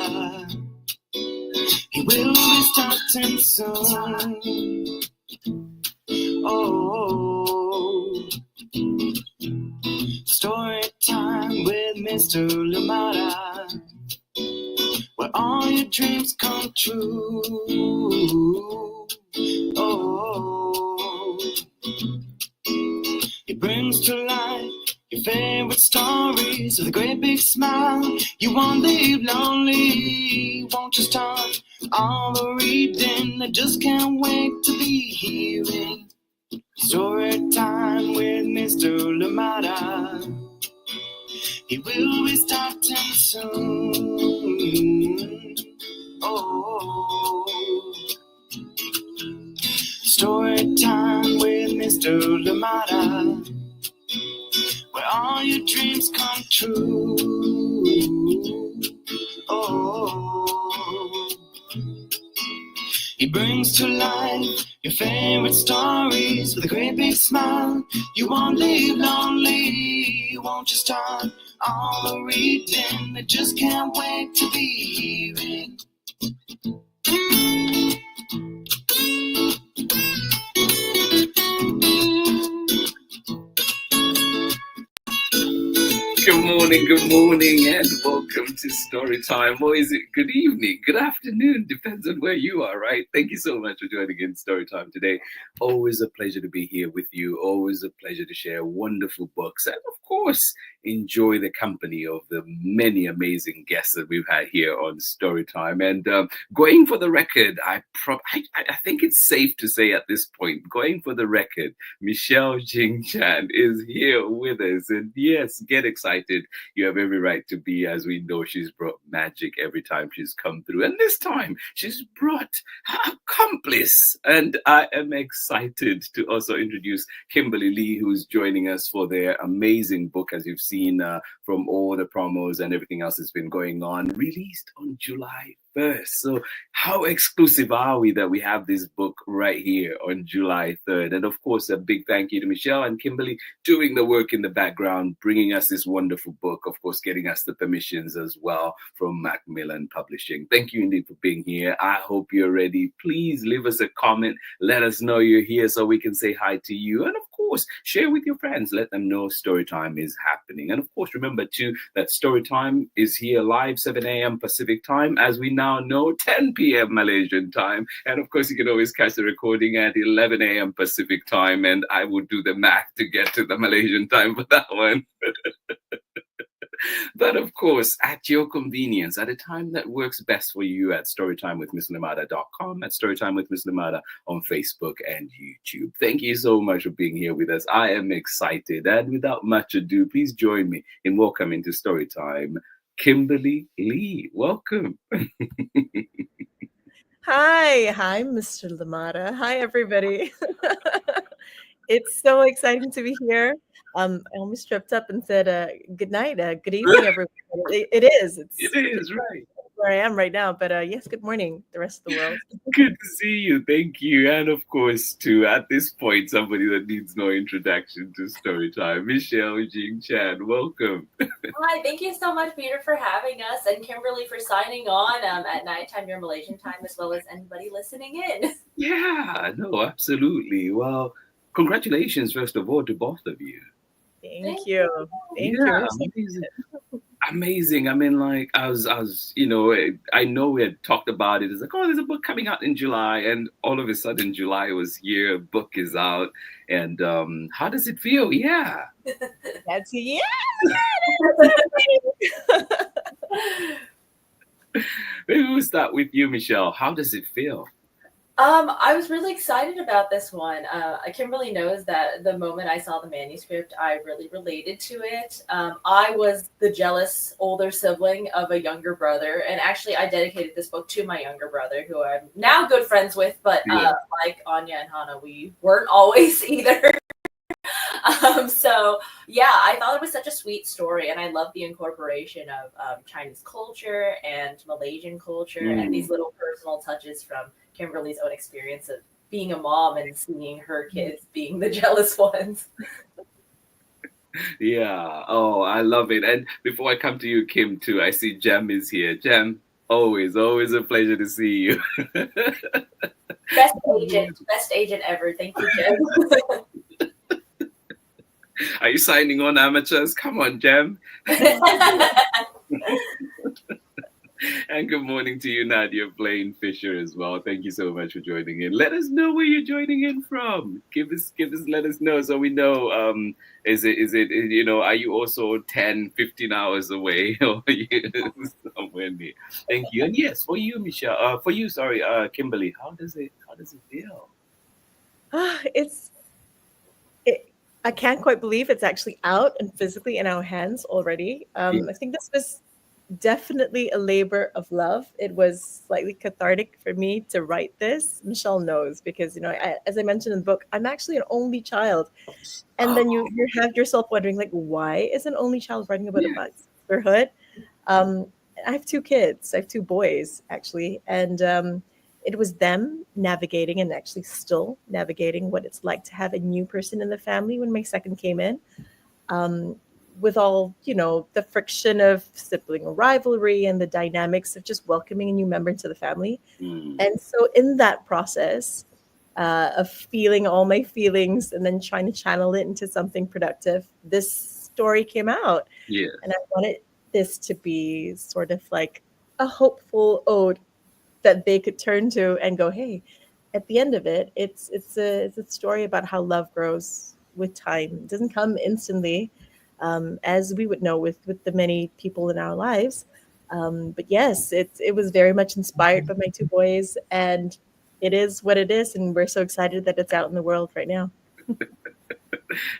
Limata. He will be starting soon. Oh, story time with Mr. Limata, where all your dreams come true. Oh, he brings to life your favorite stories with a great big smile. You won't leave lonely, won't you start all the reading? I just can't wait to be hearing story time with Mr. Limata. He will be starting soon. Oh, story time with Mr. Limata, where all your dreams come true. Oh, he brings to life your favorite stories with a great big smile. You won't leave lonely, won't you start all the reading? I just can't wait to be hearing. Good morning, and welcome to Storytime. Or is it good evening, good afternoon? Depends on where you are, right? Thank you so much for joining in Storytime today. Always a pleasure to be here with you. Always a pleasure to share wonderful books, and of course, enjoy the company of the many amazing guests that we've had here on Storytime. And going for the record, I think it's safe to say at this point, going for the record, Michelle Jing Chan is here with us. And yes, get excited. You have every right to be, as we know she's brought magic every time she's come through. And this time, she's brought her accomplice. And I am excited to also introduce Kimberly Lee, who's joining us for their amazing book, as you've seen from all the promos and everything else that's been going on, released on July 1st. So how exclusive are we that we have this book right here on July 3rd? And of course, a big thank you to Michelle and Kimberly doing the work in the background, bringing us this wonderful book, of course, getting us the permissions as well from Macmillan Publishing. Thank you indeed for being here. I hope you're ready. Please leave us a comment. Let us know you're here so we can say hi to you. And of course, share with your friends. Let them know Storytime is happening. And of course, remember too that Storytime is here live 7 a.m. Pacific time, as we now know, 10 p.m. Malaysian time. And of course, you can always catch the recording at 11 a.m. Pacific time. And I will do the math to get to the Malaysian time for that one. But of course, at your convenience, at a time that works best for you, at storytimewithmisslimata.com, at storytimewithmisslimata on Facebook and YouTube. Thank you so much for being here with us. I am excited. And without much ado, please join me in welcoming to Storytime, Kimberly Lee. Welcome. Hi, Mr. Limata. Hi, everybody. It's so exciting to be here. I almost tripped up and said good night, good evening, everybody. It is. It is, right. Where I am right now, but yes, good morning, the rest of the world. Good to see you. Thank you. And of course, too, at this point, somebody that needs no introduction to Storytime, Michelle Jing Chan. Welcome. Hi, thank you so much, Peter, for having us, and Kimberly for signing on at nighttime, your Malaysian time, as well as anybody listening in. Yeah, no, absolutely. Well, congratulations, first of all, to both of you. Thank you. Thank you. Amazing. I mean, like, I was, you know, I know we had talked about it. It's like, oh, there's a book coming out in July, and all of a sudden, July was here. A book is out, and how does it feel? Yeah. That's yeah. Maybe we'll start with you, Michelle. How does it feel? I was really excited about this one. Kimberly knows that the moment I saw the manuscript, I really related to it. I was the jealous older sibling of a younger brother, and actually I dedicated this book to my younger brother, who I'm now good friends with, but like Anya and Hana, we weren't always either. So yeah, I thought it was such a sweet story, and I love the incorporation of Chinese culture and Malaysian culture and these little personal touches from Kimberly's own experience of being a mom and seeing her kids being the jealous ones. Yeah. Oh, I love it. And before I come to you, Kim, too, I see Jem is here. Jem, Always a pleasure to see you. Best agent ever. Thank you, Jim. Are you signing on, amateurs? Come on, Jem. And good morning to you, Nadia Blaine Fisher, as well. Thank you so much for joining in. Let us know where you're joining in from. Let us know so we know. Is it, are you also 10, 15 hours away or are you somewhere near? Thank you. And yes, for you, Michelle, Kimberly, how does it feel? I can't quite believe it's actually out and physically in our hands already. I think this was definitely a labor of love. It was slightly cathartic for me to write this. Michelle knows because, as I mentioned in the book, I'm actually an only child. And then you have yourself wondering, like, why is an only child writing about sisterhood? I have two kids. I have two boys, actually. And it was them navigating and actually still navigating what it's like to have a new person in the family when my second came in. With all, the friction of sibling rivalry and the dynamics of just welcoming a new member into the family. And so in that process of feeling all my feelings and then trying to channel it into something productive, this story came out. Yeah. And I wanted this to be sort of like a hopeful ode that they could turn to and go, hey, at the end of it, it's a story about how love grows with time. It doesn't come instantly. As we would know with the many people in our lives. But yes, it was very much inspired by my two boys, and it is what it is, and we're so excited that it's out in the world right now.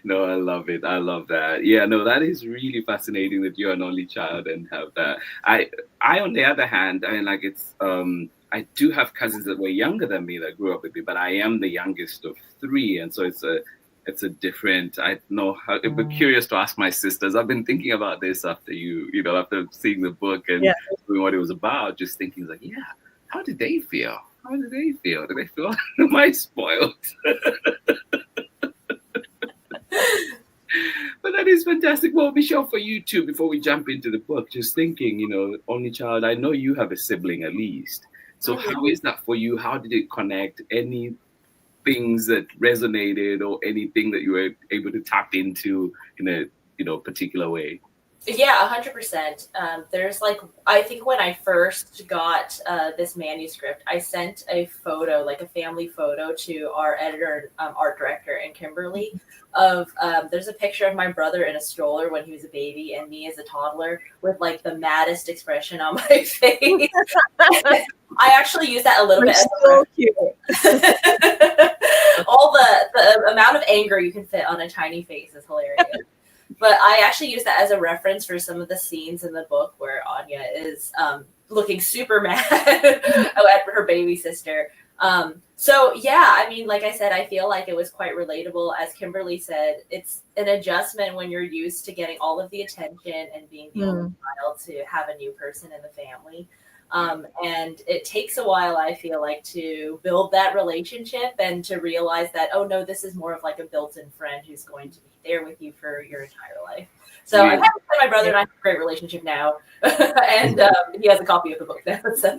No, I love it. I love that. Yeah, no, that is really fascinating that you're an only child and have that. I on the other hand, I mean, like I do have cousins that were younger than me that grew up with me, but I am the youngest of three, and so it's a different. I know how. I'm curious to ask my sisters. I've been thinking about this after after seeing the book and knowing what it was about. Just thinking like, how did they feel? How did they feel? Did they feel am I spoiled? But that is fantastic. Well, Michelle, for you too. Before we jump into the book, just thinking, only child. I know you have a sibling at least. So how is that for you? How did it connect? Any things that resonated or anything that you were able to tap into in a particular way? Yeah, 100%. There's I think when I first got this manuscript, I sent a photo, like a family photo, to our editor and art director and Kimberly of there's a picture of my brother in a stroller when he was a baby and me as a toddler with like the maddest expression on my face. I actually use that a little bit. So cute. All the amount of anger you can fit on a tiny face is hilarious. But I actually use that as a reference for some of the scenes in the book where Anya is looking super mad at her baby sister. So yeah, I mean, like I said, I feel like it was quite relatable. As Kimberly said, it's an adjustment when you're used to getting all of the attention and being the only child to have a new person in the family. And it takes a while, I feel like, to build that relationship and to realize that, oh no, this is more of like a built-in friend who's going to be there with you for your entire life. So I have my brother and I have a great relationship now, and he has a copy of the book now. So.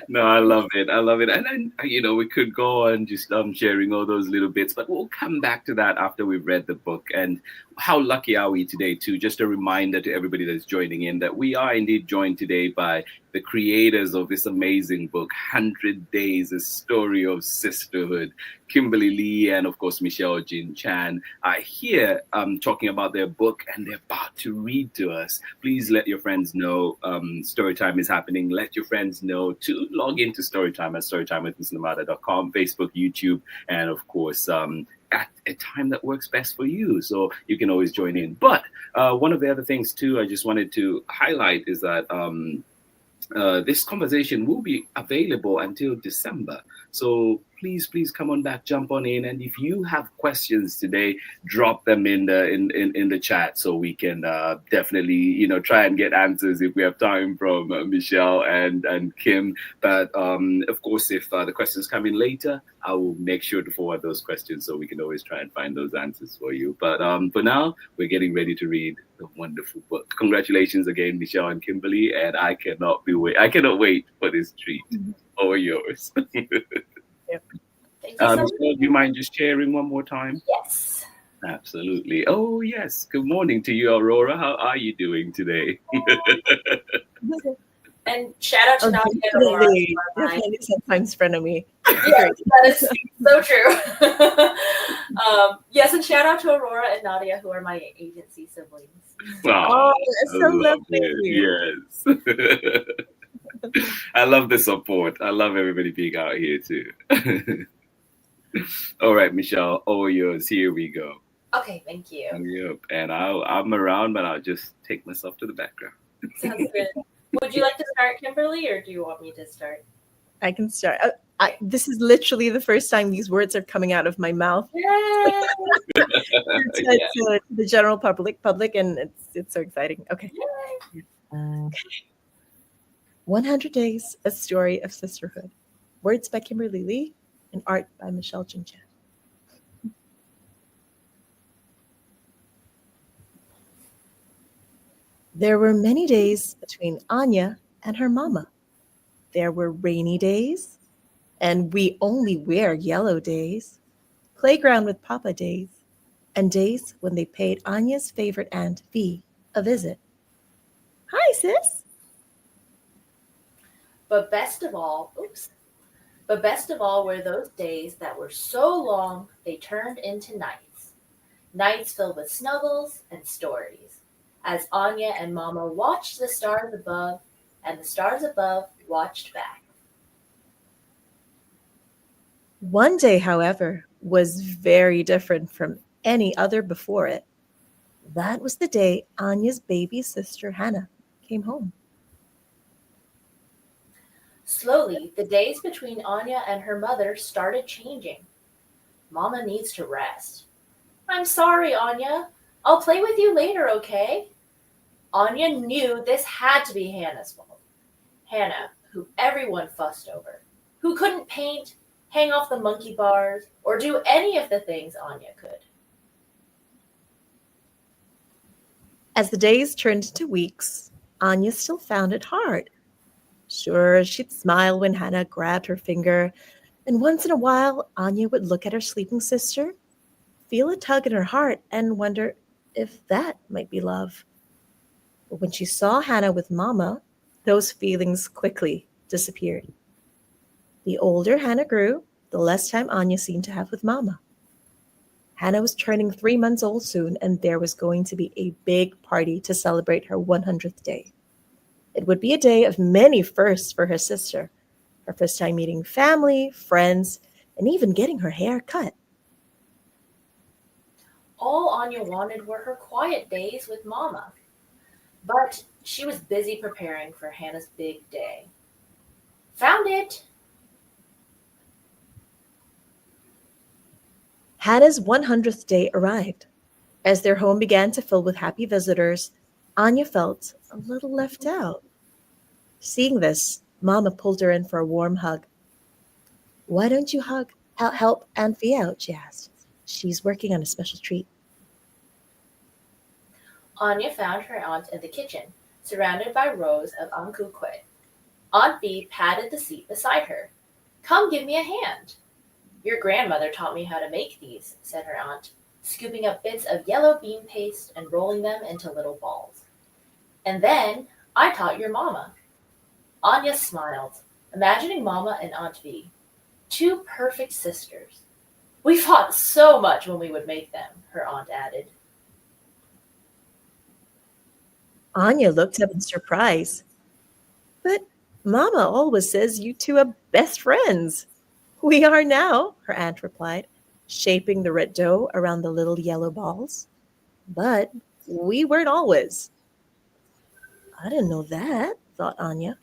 No, I love it. And then, we could go on just sharing all those little bits, but we'll come back to that after we've read the book. And how lucky are we today, too? Just a reminder to everybody that's joining in that we are indeed joined today by the creators of this amazing book, 100 Days, A Story of Sisterhood. Kimberly Lee and, of course, Michelle Jing Chan are here talking about their book, and they're about to read to us. Please let your friends know Storytime is happening. Let your friends know to log into Storytime at storytimewithmrlimata.com, Facebook, YouTube, and, of course, at a time that works best for you. So you can always join in. But one of the other things, too, I just wanted to highlight is that this conversation will be available until December. So please come on back, jump on in. And if you have questions today, drop them in the chat so we can definitely try and get answers if we have time from Michelle and Kim. But of course, if the questions come in later, I will make sure to forward those questions so we can always try and find those answers for you. But for now, we're getting ready to read the wonderful book. Congratulations again, Michelle and Kimberly, and I cannot wait for this treat. All yours. Thank you so much. Michelle, do you mind just sharing one more time? Yes. Absolutely. Oh, yes. Good morning to you, Aurora. How are you doing today? And shout out to Nadia and Aurora. Definitely. Definitely sometimes frenemy. Yes, that is so true. Yes, and shout out to Aurora and Nadia, who are my agency siblings. Oh, that's so lovely. Yes. I love the support. I love everybody being out here too. All right, Michelle, all yours. Here we go. Okay, thank you. Yep. And I'm around, but I'll just take myself to the background. Sounds good. Would you like to start, Kimberly, or do you want me to start? I can start. This is literally the first time these words are coming out of my mouth Yay! to the general public, and it's so exciting. Okay. 100 Days, A Story of Sisterhood. Words by Kimberly Lee and art by Michelle Jing Chan. There were many days between Anya and her mama. There were rainy days, and we only wear yellow days, playground with Papa days, and days when they paid Anya's favorite aunt, V, a visit. Hi, sis. But best of all were those days that were so long they turned into nights. Nights filled with snuggles and stories, as Anya and Mama watched the stars above, and the stars above watched back. One day, however, was very different from any other before it. That was the day Anya's baby sister, Hana, came home. Slowly, the days between Anya and her mother started changing. Mama needs to rest. I'm sorry, Anya. I'll play with you later, okay? Anya knew this had to be Hannah's fault. Hana, who everyone fussed over, who couldn't paint, hang off the monkey bars, or do any of the things Anya could. As the days turned into weeks, Anya still found it hard. Sure, she'd smile when Hana grabbed her finger, and once in a while, Anya would look at her sleeping sister, feel a tug in her heart, and wonder if that might be love. But when she saw Hana with Mama, those feelings quickly disappeared. The older Hana grew, the less time Anya seemed to have with Mama. Hana was turning 3 months old soon, and there was going to be a big party to celebrate her 100th day. It would be a day of many firsts for her sister. Her first time meeting family, friends, and even getting her hair cut. All Anya wanted were her quiet days with Mama. But she was busy preparing for Hannah's big day. Found it! Hannah's 100th day arrived. As their home began to fill with happy visitors, Anya felt a little left out. Seeing this, Mama pulled her in for a warm hug. Why don't you help Aunt V out, she asked. She's working on a special treat. Anya found her aunt in the kitchen, surrounded by rows of angkukwe. Aunt V patted the seat beside her. Come give me a hand. Your grandmother taught me how to make these, said her aunt, scooping up bits of yellow bean paste and rolling them into little balls. And then I taught your mama. Anya smiled, imagining Mama and Aunt V, two perfect sisters. We fought so much when we would make them, her aunt added. Anya looked up in surprise. But Mama always says you two are best friends. We are now, her aunt replied, shaping the red dough around the little yellow balls. But we weren't always. I didn't know that, thought Anya.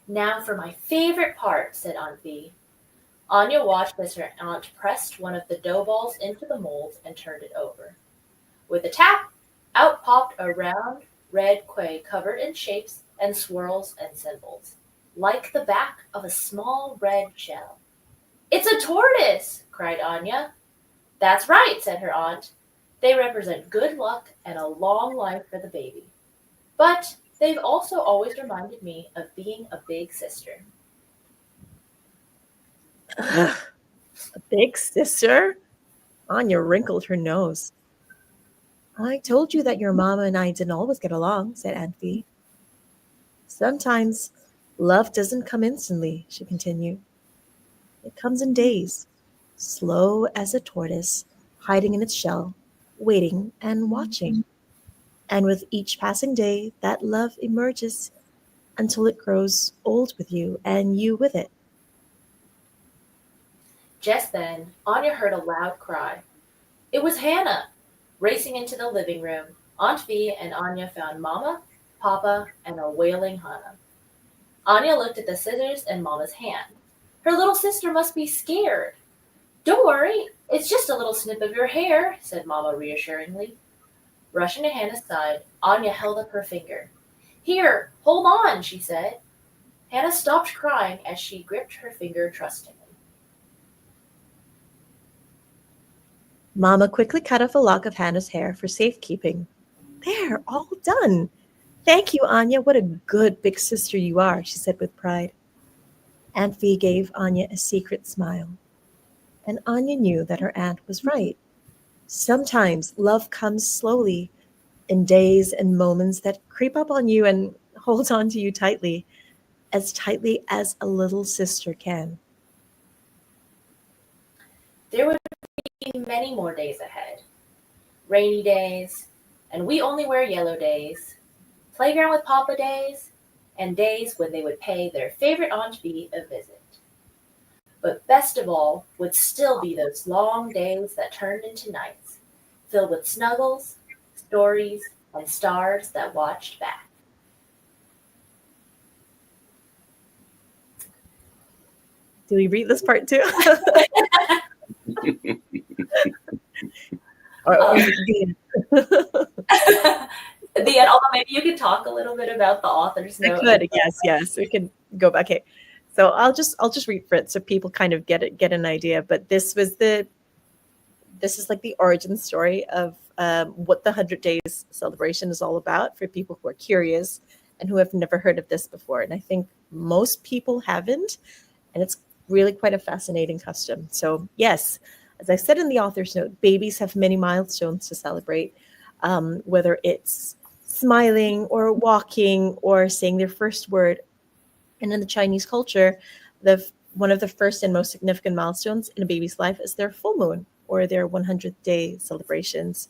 Now for my favorite part, said Aunt V. Anya watched as her aunt pressed one of the dough balls into the mold and turned it over. With a tap, out popped a round red quay covered in shapes and swirls and symbols, like the back of a small red shell. It's a tortoise, cried Anya. That's right, said her aunt. They represent good luck and a long life for the baby. But they've also always reminded me of being a big sister. A big sister? Anya wrinkled her nose. I told you that your mama and I didn't always get along, said Aunt V. Sometimes love doesn't come instantly, she continued. It comes in days, slow as a tortoise, hiding in its shell, waiting and watching. And with each passing day, that love emerges until it grows old with you and you with it. Just then, Anya heard a loud cry. It was Hana. Racing into the living room, Aunt V and Anya found Mama, Papa, and a wailing Hana. Anya looked at the scissors in Mama's hand. Her little sister must be scared. Don't worry, it's just a little snip of your hair, said Mama reassuringly. Rushing to Hannah's side, Anya held up her finger. Here, hold on, she said. Hannah stopped crying as she gripped her finger trustingly. Mama quickly cut off a lock of Hannah's hair for safekeeping. There, all done. Thank you, Anya. What a good big sister you are, she said with pride. Aunt V gave Anya a secret smile. And Anya knew that her aunt was right. Sometimes love comes slowly, in days and moments that creep up on you and hold on to you tightly as a little sister can. There would be many more days ahead. Rainy days, and we only wear yellow days, playground with Papa days, and days when they would pay their favorite Aunt V a visit. But best of all would still be those long days that turned into nights, filled with snuggles, stories, and stars that watched back. Do we read this part too? Or the The end, although maybe you could talk a little bit about the author's I note. could, yes, we can go back. Okay, so I'll just read for it so people kind of get an idea. But this is like the origin story of what the 100 Days celebration is all about for people who are curious and who have never heard of this before. And I think most people haven't, and it's really quite a fascinating custom. So yes, as I said in the author's note, babies have many milestones to celebrate, whether it's smiling or walking or saying their first word. And in the Chinese culture, the one of the first and most significant milestones in a baby's life is their full moon or their 100th day celebrations.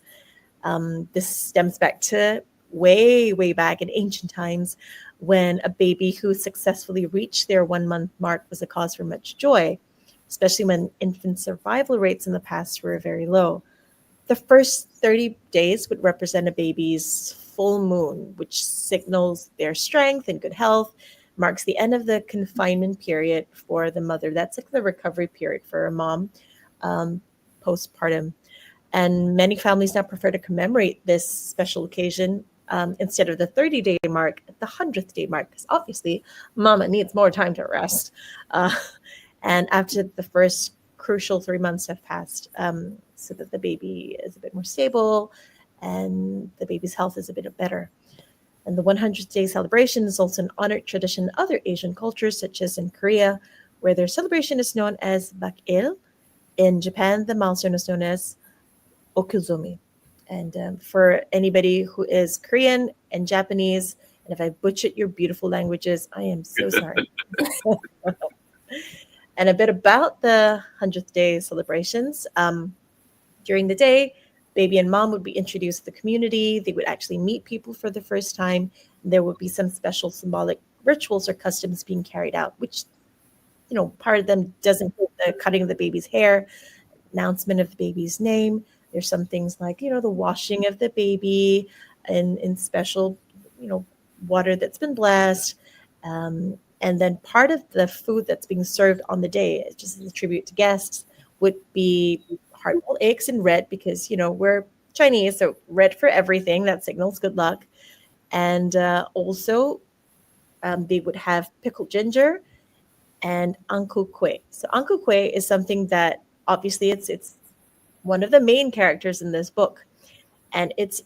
This stems back to way back in ancient times when a baby who successfully reached their 1 month mark was a cause for much joy, especially when infant survival rates in the past were very low. The first 30 days would represent a baby's full moon, which signals their strength and good health, marks the end of the confinement period for the mother. That's like the recovery period for a mom postpartum. And many families now prefer to commemorate this special occasion instead of the 30-day mark at the 100th day mark, because obviously mama needs more time to rest. And after the first crucial 3 months have passed, so that the baby is a bit more stable and the baby's health is a bit better. And the 100th day celebration is also an honored tradition in other Asian cultures, such as in Korea, where their celebration is known as Bakil. In Japan, the milestone is known as Okuzumi. And for anybody who is Korean and Japanese, and if I butchered your beautiful languages, I am so sorry. And a bit about the 100th day celebrations. During the day, baby and mom would be introduced to the community. They would actually meet people for the first time. There would be some special symbolic rituals or customs being carried out, which, part of them does include the cutting of the baby's hair, announcement of the baby's name. There's some things like, the washing of the baby in special, water that's been blessed. And then part of the food that's being served on the day, just as a tribute to guests, would be hard-boiled eggs in red because, we're Chinese, so red for everything. That signals good luck. And also, they would have pickled ginger and Uncle Kue. So Uncle Kue is something that obviously it's one of the main characters in this book, and it's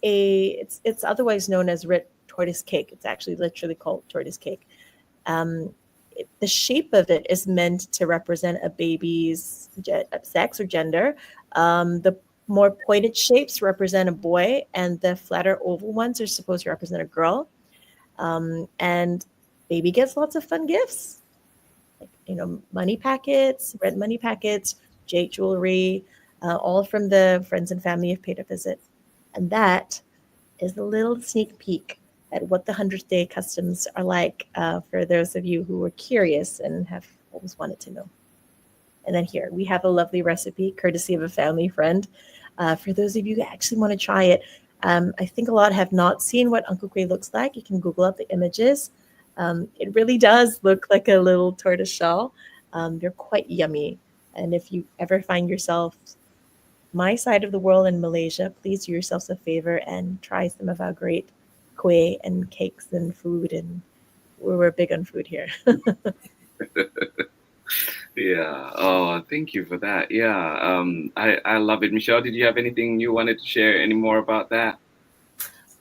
otherwise known as red tortoise cake. It's actually literally called tortoise cake. The shape of it is meant to represent a baby's sex or gender. The more pointed shapes represent a boy, and the flatter oval ones are supposed to represent a girl. And baby gets lots of fun gifts, like money packets, red money packets, jade jewelry, all from the friends and family have paid a visit. And that is a little sneak peek at what the 100th day customs are like, for those of you who are curious and have always wanted to know. And then here we have a lovely recipe courtesy of a family friend. For those of you who actually want to try it, I think a lot have not seen what Uncle Kue looks like. You can Google up the images. It really does look like a little tortoise shell. They're quite yummy. And if you ever find yourself my side of the world in Malaysia, please do yourselves a favor and try some of our great kue and cakes and food. And we're big on food here. Yeah. Oh, thank you for that. Yeah. I love it. Michelle, did you have anything you wanted to share any more about that?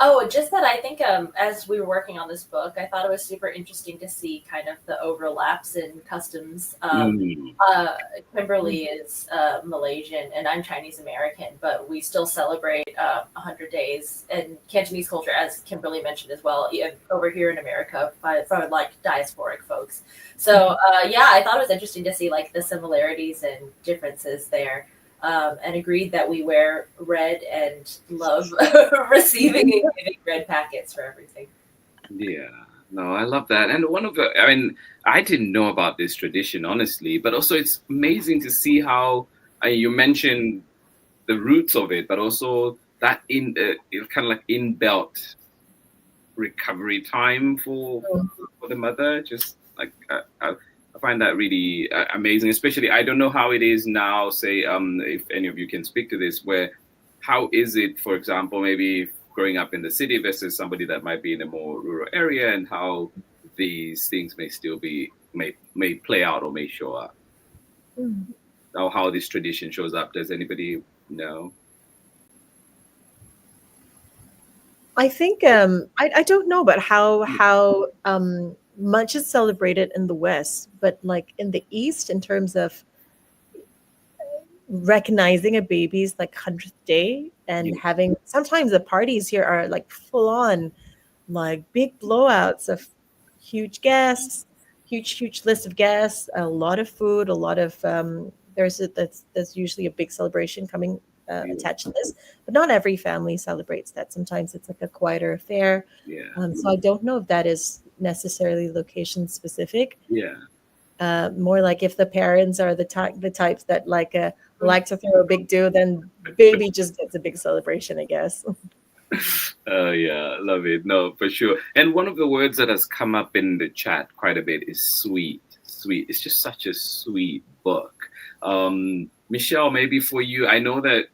Oh, just that I think as we were working on this book, I thought it was super interesting to see kind of the overlaps in customs. Kimberly is Malaysian and I'm Chinese American, but we still celebrate 100 days in Cantonese culture, as Kimberly mentioned as well, over here in America for like diasporic folks. So yeah, I thought it was interesting to see like the similarities and differences there. And agreed that we wear red and love receiving and giving red packets for everything. Yeah, no, I love that. And I didn't know about this tradition, honestly, but also it's amazing to see how you mentioned the roots of it, but also that it's kind of like inbuilt recovery time for the mother. Just like I find that really amazing, especially I don't know how it is now, say, if any of you can speak to this, how is it, for example, maybe growing up in the city versus somebody that might be in a more rural area, and how these things may still may play out or may show up. Or how this tradition shows up. Does anybody know? I think I don't know about how much is celebrated in the West, but like in the East, in terms of recognizing a baby's like 100th day and having, sometimes the parties here are like full on, like big blowouts of huge guests, huge list of guests, a lot of food, a lot of there's usually a big celebration coming attached to this, but not every family celebrates that. Sometimes it's like a quieter affair. So I don't know if that is necessarily location specific. More like if the parents are the types that like to throw a big do, then baby just gets a big celebration, I guess. Yeah, love it. No, for sure. And one of the words that has come up in the chat quite a bit is sweet. It's just such a sweet book. Michelle, maybe for you, I know that,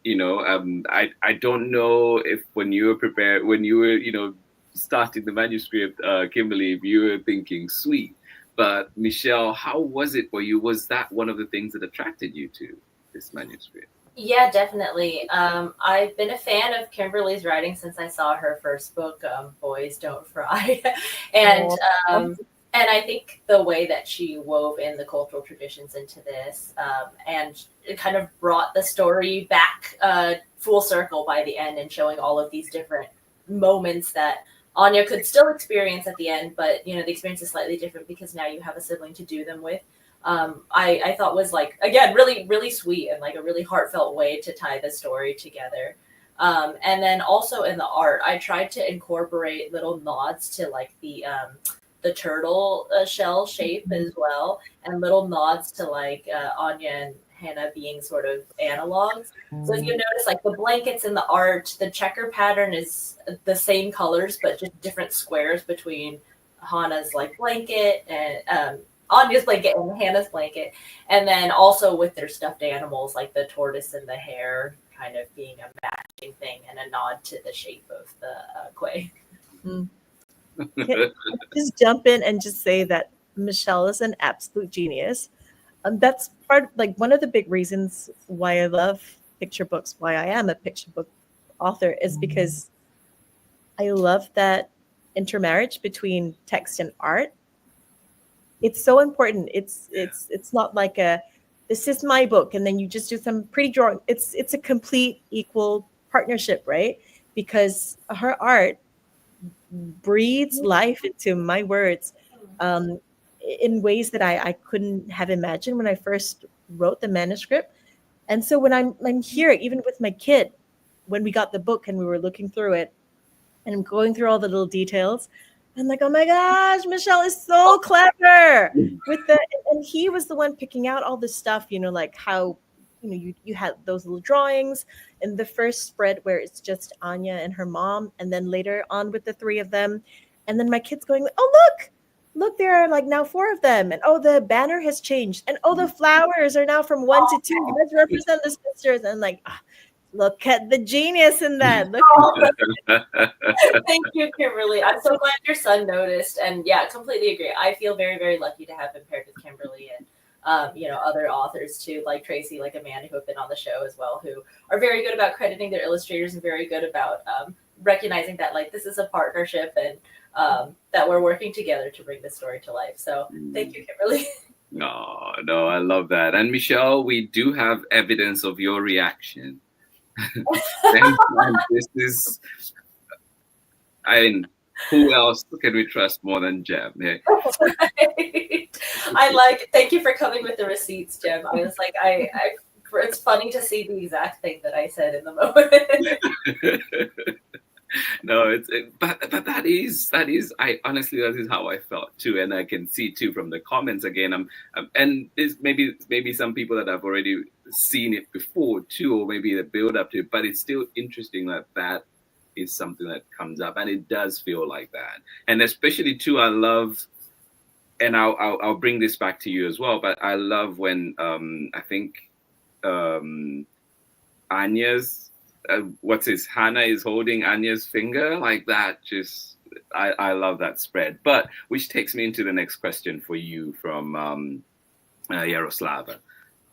I don't know if when you were starting the manuscript, Kimberly, if you were thinking sweet, but Michelle, how was it for you? Was that one of the things that attracted you to this manuscript? Yeah, definitely. I've been a fan of Kimberly's writing since I saw her first book, Boys Don't Fry. And I think the way that she wove in the cultural traditions into this, and it kind of brought the story back full circle by the end, and showing all of these different moments that Anya could still experience at the end, but the experience is slightly different because now you have a sibling to do them with. I thought was like, again, really, really sweet and like a really heartfelt way to tie the story together. And then also in the art, I tried to incorporate little nods to like the turtle shell shape as well, and little nods to like Anya and Hana being sort of analogs. So if you notice, like the blankets in the art, the checker pattern is the same colors, but just different squares between Hana's like blanket and Anya's blanket and Hannah's blanket, and then also with their stuffed animals like the tortoise and the hare kind of being a matching thing and a nod to the shape of the quay. Can I just jump in and just say that Michelle is an absolute genius. That's part like one of the big reasons why I love picture books, why I am a picture book author, is because I love that intermarriage between text and art. It's so important. It's not like a this is my book and then you just do some pretty drawing. It's a complete equal partnership, right? Because her art breathes life into my words in ways that I couldn't have imagined when I first wrote the manuscript. And so when I'm here, even with my kid, when we got the book and we were looking through it and I'm going through all the little details, I'm like, oh my gosh, Michelle is so clever with the, and he was the one picking out all this stuff, like how, you had those little drawings in the first spread where it's just Anya and her mom, and then later on with the three of them. And then my kid's going, oh, look, there are like now four of them. And oh, the banner has changed. And oh, the flowers are now from 1 to 2. Let's represent the sisters. And like, look at the genius in that. Look Thank you, Kimberly. I'm so glad your son noticed. And yeah, completely agree. I feel very, very lucky to have been paired with Kimberly and other authors too, like Tracy, like Amanda, who have been on the show as well, who are very good about crediting their illustrators and very good about recognizing that like this is a partnership and that we're working together to bring this story to life. So thank you, Kimberly. No, I love that. And Michelle, we do have evidence of your reaction. And this is, who else can we trust more than Jem? Yeah. Thank you for coming with the receipts, Jem. I was like, it's funny to see the exact thing that I said in the moment. No, but that is I honestly, that is how I felt too, and I can see too from the comments again. And this maybe some people that have already seen it before too, or maybe the build up to it, but it's still interesting that is something that comes up, and it does feel like that. And especially too, I love, and I'll bring this back to you as well, but I love when I think Anya's Hana is holding Anya's finger like that. Just I love that spread. But which takes me into the next question for you from Yaroslava. It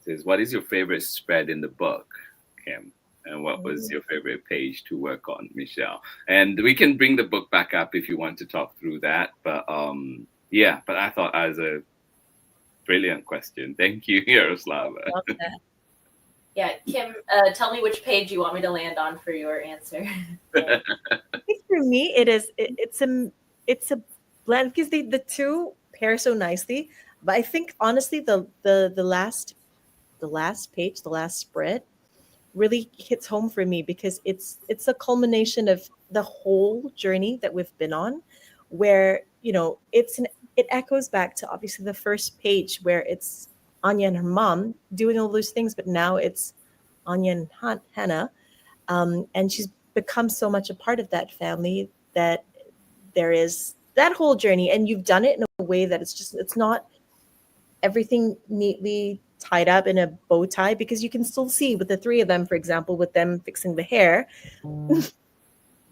says, what is your favorite spread in the book, Kim? And what was your favorite page to work on, Michelle? And we can bring the book back up if you want to talk through that. But but I thought that was a brilliant question. Thank you, Yaroslava. Yeah, Kim, tell me which page you want me to land on for your answer. I think for me, it's a blend because the two pair so nicely. But I think honestly, the last page, the last spread, really hits home for me because it's a culmination of the whole journey that we've been on, where it echoes back to obviously the first page where it's Anya and her mom doing all those things, but now it's Anya and Hana, and she's become so much a part of that family that there is that whole journey, and you've done it in a way that it's not everything neatly tied up in a bow tie, because you can still see with the three of them, for example, with them fixing the hair,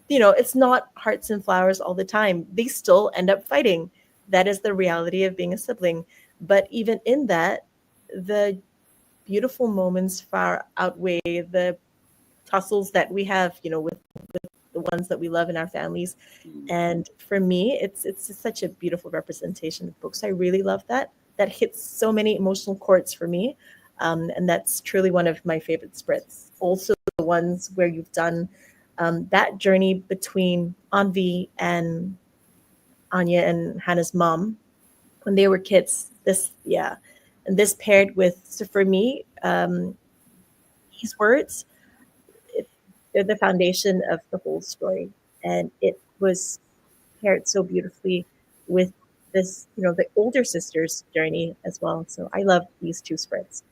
it's not hearts and flowers all the time. They still end up fighting. That is the reality of being a sibling. But even in that, the beautiful moments far outweigh the tussles that we have, with the ones that we love in our families. And for me, it's such a beautiful representation of books. I really love that hits so many emotional chords for me. And that's truly one of my favorite spreads. Also the ones where you've done that journey between Anvi and Anya and Hannah's mom when they were kids. And this paired with, so for me, these words, they're the foundation of the whole story. And it was paired so beautifully with this, the older sister's journey as well. So I love these two spreads.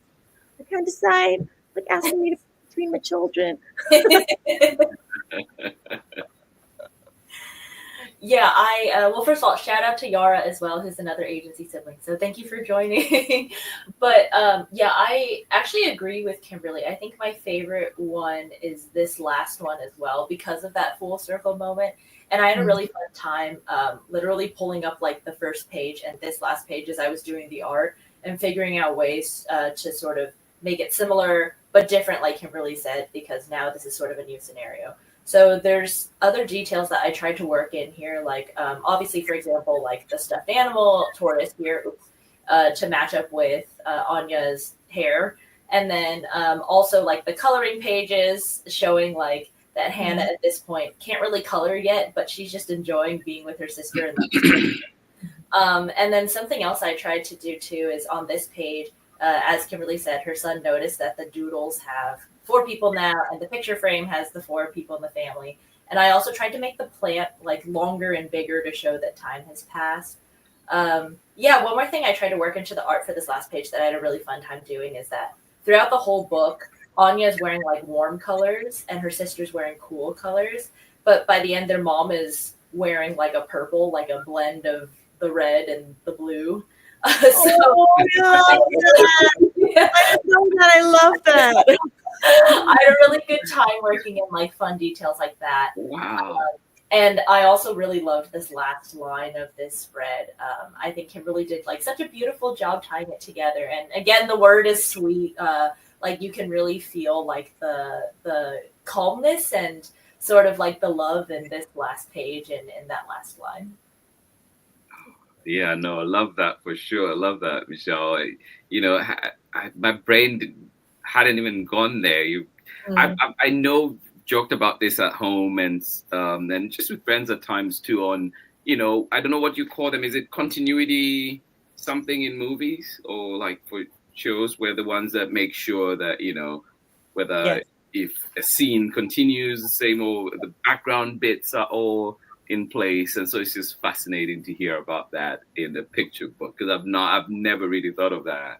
I can't decide, like asking me to pick between my children. Yeah, well, first of all, shout out to Yara as well, who's another agency sibling. So thank you for joining. But yeah, I actually agree with Kimberly. I think my favorite one is this last one as well because of that full circle moment. And I had a really fun time literally pulling up like the first page and this last page as I was doing the art and figuring out ways to sort of make it similar but different, like Kimberly said, because now this is sort of a new scenario. So there's other details that I tried to work in here, like obviously, for example, like the stuffed animal tortoise here to match up with Anya's hair. And then also like the coloring pages showing like that Hana at this point can't really color yet, but she's just enjoying being with her sister. And then something else I tried to do too is on this page, as Kimberly said, her son noticed that the doodles have 4 people now, and the picture frame has the 4 people in the family. And I also tried to make the plant like longer and bigger to show that time has passed. Yeah, one more thing I tried to work into the art for this last page that I had a really fun time doing is that throughout the whole book, Anya is wearing like warm colors and her sister's wearing cool colors. But by the end, their mom is wearing like a purple, like a blend of the red and the blue. Oh, I love that. Yeah. I know that. I love that. I had a really good time working in like fun details like that. Wow. And I also really loved this last line of this spread. I think Kimberly did like such a beautiful job tying it together. And again, the word is sweet. Like you can really feel like the calmness and sort of like the love in this last page and in that last line. Yeah, no, I love that for sure. I love that, Michelle. My brain hadn't even gone there. I know joked about this at home and just with friends at times too. On I don't know what you call them. Is it continuity something in movies or like for shows? Where the ones that make sure that whether Yes. if a scene continues the same or the background bits are all in place, and so it's just fascinating to hear about that in the picture book because I've never really thought of that.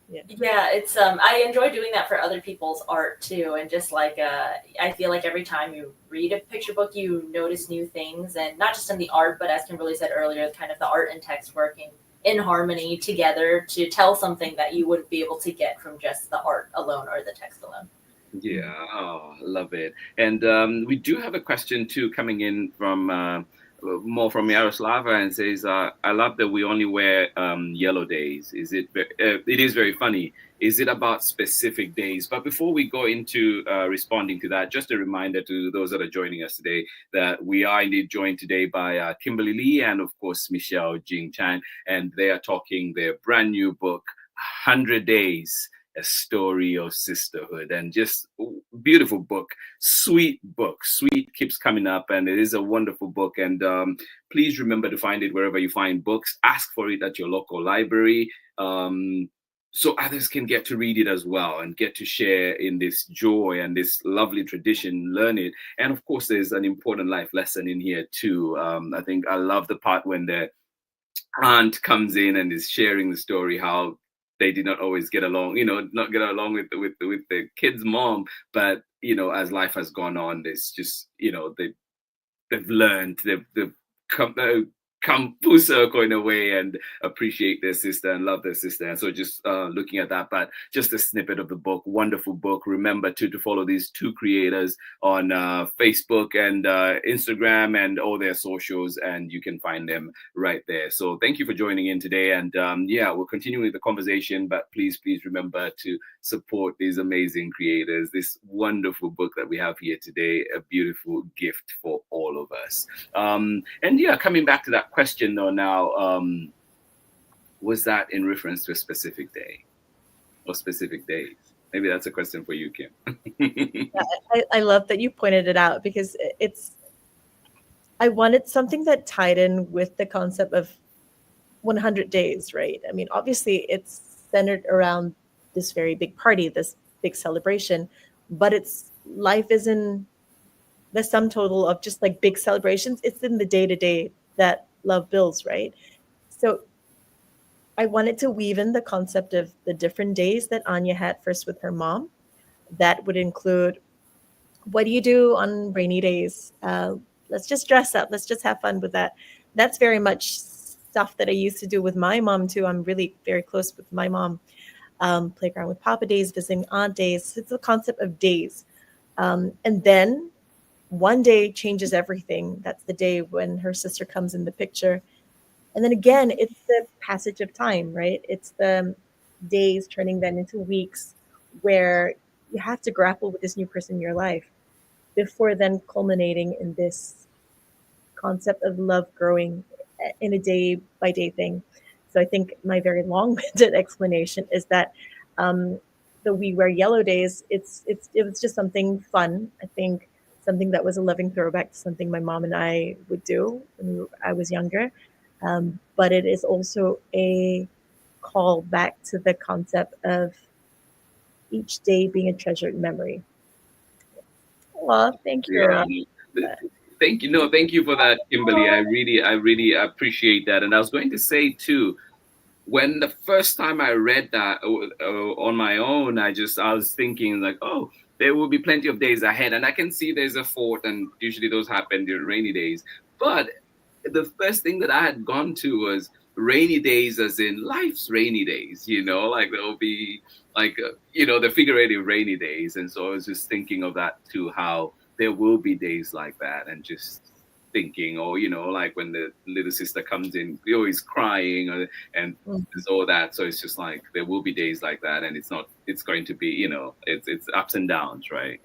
Yeah, it's I enjoy doing that for other people's art too, and just like I feel like every time you read a picture book, you notice new things, and not just in the art, but as Kimberly said earlier, kind of the art and text working in harmony together to tell something that you wouldn't be able to get from just the art alone or the text alone. Yeah, oh, love it. And we do have a question too coming in from more from Yaroslava and says, "I love that we only wear yellow days. Is it? It is very funny. Is it about specific days?" But before we go into responding to that, just a reminder to those that are joining us today that we are indeed joined today by Kimberly Lee and of course Michelle Jing Chan, and they are talking their brand new book, 100 Days. A Story of Sisterhood, and just beautiful book, sweet keeps coming up, and it is a wonderful book. And please remember to find it wherever you find books. Ask for it at your local library, so others can get to read it as well and get to share in this joy and this lovely tradition, learn it. And of course, there's an important life lesson in here too. I think I love the part when the aunt comes in and is sharing the story how they did not always get along, not get along with the kid's mom, but as life has gone on, there's just they've learned, they've come full circle in a way and appreciate their sister and love their sister. And so just looking at that, but just a snippet of the book, wonderful book. Remember to follow these 2 creators on Facebook and Instagram and all their socials, and you can find them right there. So thank you for joining in today. And we're continuing the conversation, but please remember to support these amazing creators, this wonderful book that we have here today, a beautiful gift for all of us. Coming back to that question though now, was that in reference to a specific day or specific days? Maybe that's a question for you, Kim. I love that you pointed it out because I wanted something that tied in with the concept of 100 days, right? I mean, obviously it's centered around this very big party, this big celebration, but life isn't the sum total of just like big celebrations. It's in the day-to-day that love builds, right? So I wanted to weave in the concept of the different days that Anya had first with her mom. That would include, what do you do on rainy days? Let's just dress up. Let's just have fun with that. That's very much stuff that I used to do with my mom too. I'm really very close with my mom. Playground with Papa days, visiting aunt days. It's the concept of days. And then one day changes everything. That's the day when her sister comes in the picture. And then again, it's the passage of time, right? It's the days turning then into weeks where you have to grapple with this new person in your life before then culminating in this concept of love growing in a day by day thing. So I think my very long-winded explanation is that um, the We Wear Yellow days, it was just something fun. I think something that was a loving throwback to something my mom and I would do when I was younger. But it is also a call back to the concept of each day being a treasured memory. Well, thank you. Yeah. Thank you. No, thank you for that, Kimberly. I really appreciate that. And I was going to say too, when the first time I read that on my own, I was thinking like, oh, there will be plenty of days ahead, and I can see there's a fourth, and usually those happen during rainy days. But the first thing that I had gone to was rainy days, as in life's rainy days. Like there'll be like the figurative rainy days, and so I was just thinking of that too, how there will be days like that, and just thinking, or like when the little sister comes in, you're always crying, and there's all that. So it's just like there will be days like that, and it's going to be, it's ups and downs, right?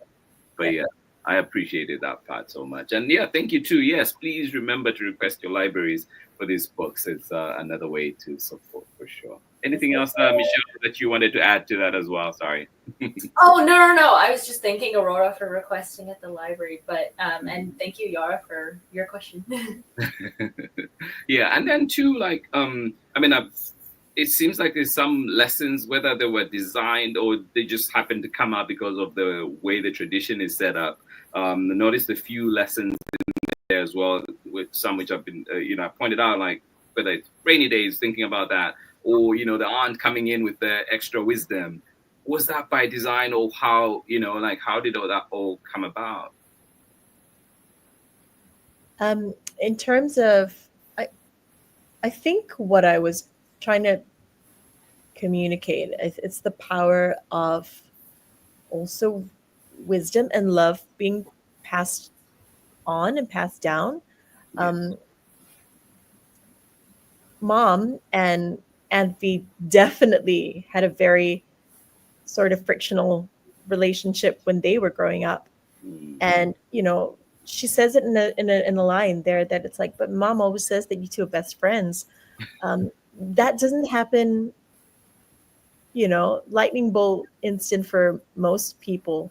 But yeah, I appreciated that part so much. And yeah, thank you too. Yes, please remember to request your libraries for these books. It's another way to support for sure. Anything else, Michelle, that you wanted to add to that as well? Sorry. Oh, no. I was just thanking Aurora for requesting at the library, but and thank you, Yara, for your question. Yeah, and then too, like it seems like there's some lessons, whether they were designed or they just happened to come out because of the way the tradition is set up. Noticed a few lessons in there as well, with some which I've been, I pointed out, like whether it's rainy days, thinking about that, or the aunt coming in with the extra wisdom. Was that by design, or how how did all that all come about? In terms of, I think what I was trying to communicate, it's the power of also wisdom and love being passed on and passed down. Mom and V definitely had a very sort of frictional relationship when they were growing up, and she says it in a line there that it's like, but Mom always says that you two are best friends. That doesn't happen, lightning bolt instant for most people.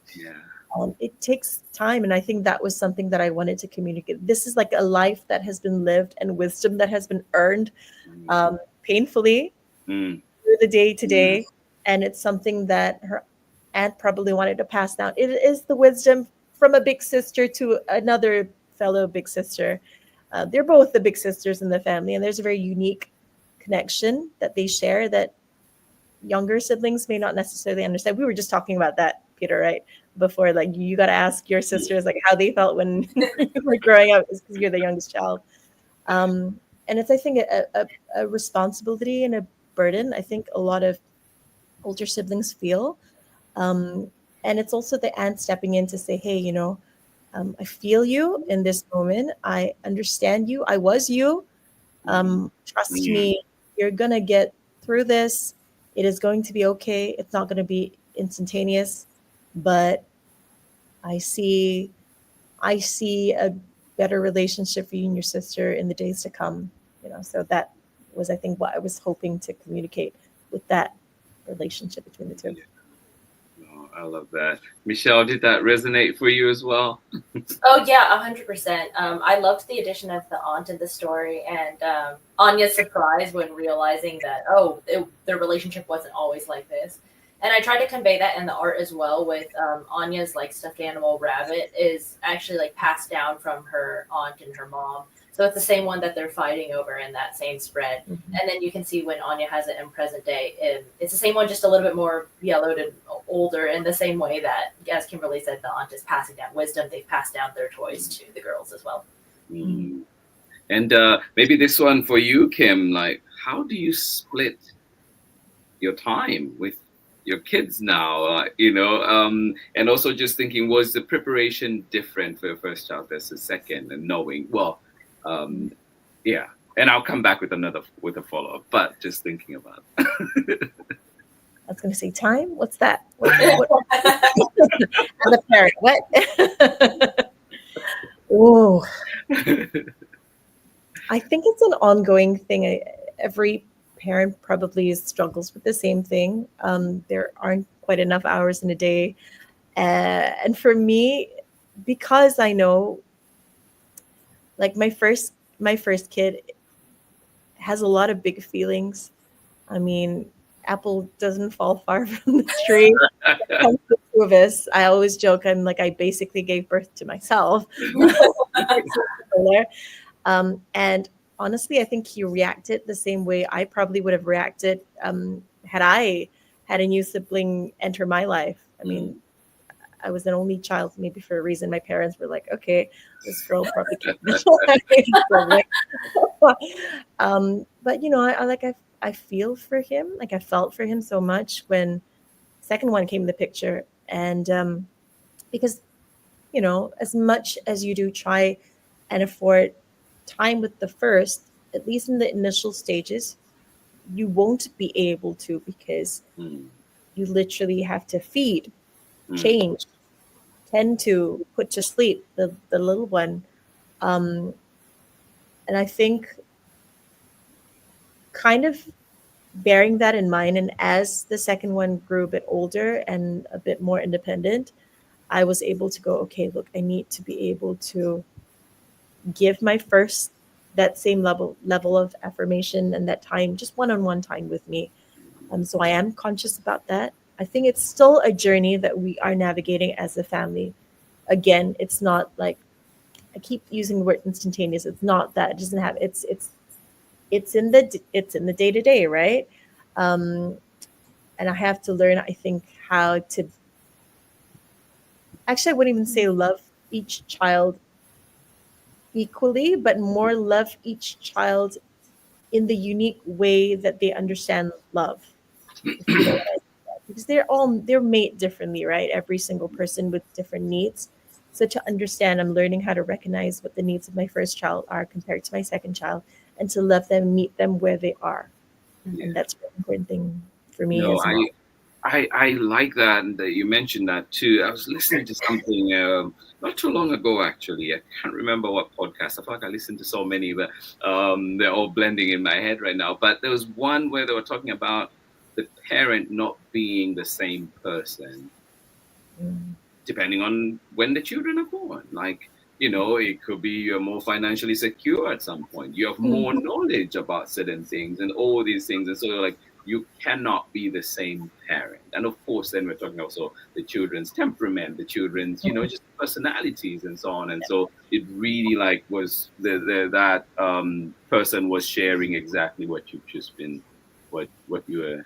It takes time, and I think that was something that I wanted to communicate. This is like a life that has been lived and wisdom that has been earned painfully through the day to day, and it's something that her aunt probably wanted to pass down. It is the wisdom from a big sister to another fellow big sister. They're both the big sisters in the family, and there's a very unique connection that they share that younger siblings may not necessarily understand. We were just talking about that, Peter, right? Before, like, you got to ask your sisters like how they felt when you were growing up, because you're the youngest child. And it's, I think, a responsibility and a burden I think a lot of older siblings feel. And it's also the aunt stepping in to say, hey, I feel you in this moment. I understand you. I was you. Trust me, you're going to get through this. It is going to be okay. It's not going to be instantaneous, but I see a better relationship for you and your sister in the days to come. So that was, I think, what I was hoping to communicate with that relationship between the two. Oh, I love that. Michelle, did that resonate for you as well? Oh yeah, 100%. I loved the addition of the aunt in the story, and Anya's surprise when realizing that their relationship wasn't always like this. And I tried to convey that in the art as well, with Anya's like stuffed animal rabbit is actually like passed down from her aunt and her mom. So it's the same one that they're fighting over in that same spread. Mm-hmm. And then you can see when Anya has it in present day, it's the same one, just a little bit more yellowed and older, in the same way that, as Kimberly said, the aunt is passing down wisdom. They've passed down their toys to the girls as well. Mm. And maybe this one for you, Kim. Like, how do you split your time with your kids now? And also just thinking, was the preparation different for your first child versus second? And knowing, well, yeah. And I'll come back with a follow up. But just thinking about. I was going to say time. What's that? What? As a parent, what? Oh, I think it's an ongoing thing. Every parent probably struggles with the same thing. There aren't quite enough hours in a day, and for me, because I know, like my first kid has a lot of big feelings. I mean, apple doesn't fall far from the tree. It comes to two of us. I always joke. I'm like I basically gave birth to myself. And honestly, I think he reacted the same way I probably would have reacted had I had a new sibling enter my life. I mean, I was an only child, maybe for a reason. My parents were like, okay, this girl probably can't but I feel for him. Like I felt for him so much when second one came in the picture. And because, as much as you do try and afford time with the first, at least in the initial stages, you won't be able to because you literally have to feed, change, tend to put to sleep the little one. And I think kind of bearing that in mind, and as the second one grew a bit older and a bit more independent, I was able to go, okay, look, I need to be able to give my first that same level of affirmation and that time, just one-on-one time with me. So I am conscious about that. I think it's still a journey that we are navigating as a family. Again, it's not like I keep using the word instantaneous. It's not that. It doesn't have. It's in the day to day, right? Um, and I have to learn. I think how to. Actually, I wouldn't even say love each child equally, but more love each child in the unique way that they understand love. If you know what I mean. Because they're made differently, right? Every single person with different needs. So to understand, I'm learning how to recognize what the needs of my first child are compared to my second child, and to love them, meet them where they are, Yeah. and that's an important thing for me No, as well. I like that and that you mentioned that too. I was listening to something not too long ago, actually. I can't remember what podcast. I feel like I listened to so many, but they're all blending in my head right now. But there was one where they were talking about the parent not being the same person Mm. depending on when the children are born. Like, it could be you're more financially secure at some point. You have more knowledge about certain things and all these things. And so, like, you cannot be the same parent. And of course, then we're talking also the children's temperament, the children's, just personalities and so on. And so it really like was that person was sharing exactly what you've just been, what you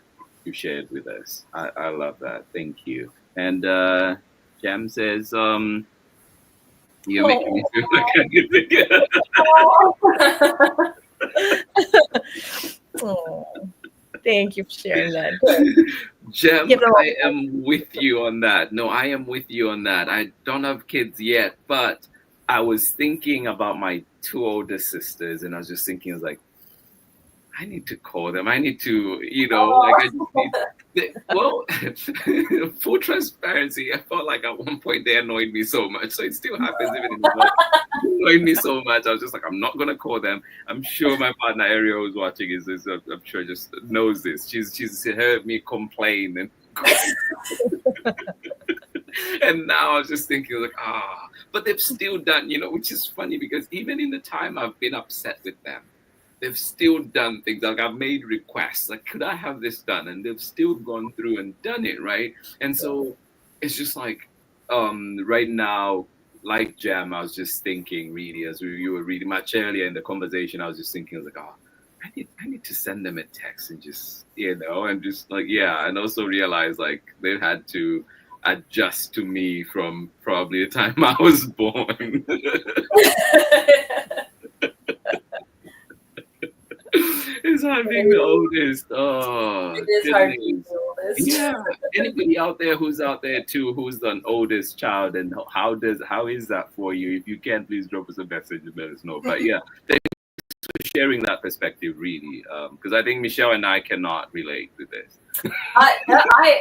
shared with us. I love that. Thank you. And Jam says, you're making me feel like I can again. Oh, thank you for sharing that. Jem, Give them I am with you on that. No, I am with you on that. I don't have kids yet, but I was thinking about my two older sisters, and I was just thinking, I was like, I need to call them. I need to, like I just need. Well, full transparency, I felt like at one point they annoyed me so much. So it still happens even in the vlog. They annoyed me so much. I was just like, I'm not gonna call them. I'm sure my partner Ariel who's watching I'm sure just knows this. She's heard me complain and and now I was just thinking like, but they've still done, which is funny because even in the time I've been upset with them, they've still done things. Like I've made requests, like, could I have this done? And they've still gone through and done it, right? And so it's just like, right now, like Jam, I was just thinking, really, as you were reading much earlier in the conversation, I was just thinking, I was like, I need to send them a text and just, and just like, yeah, and also realize like they had to adjust to me from probably the time I was born. It's hard being the oldest. Oh, It is hard to be goodness. the oldest. Yeah. Anybody out there who's out there too, who's the oldest child, and how is that for you? If you can, please drop us a message and let us know. But yeah, thanks for sharing that perspective, really, because I think Michelle and I cannot relate to this.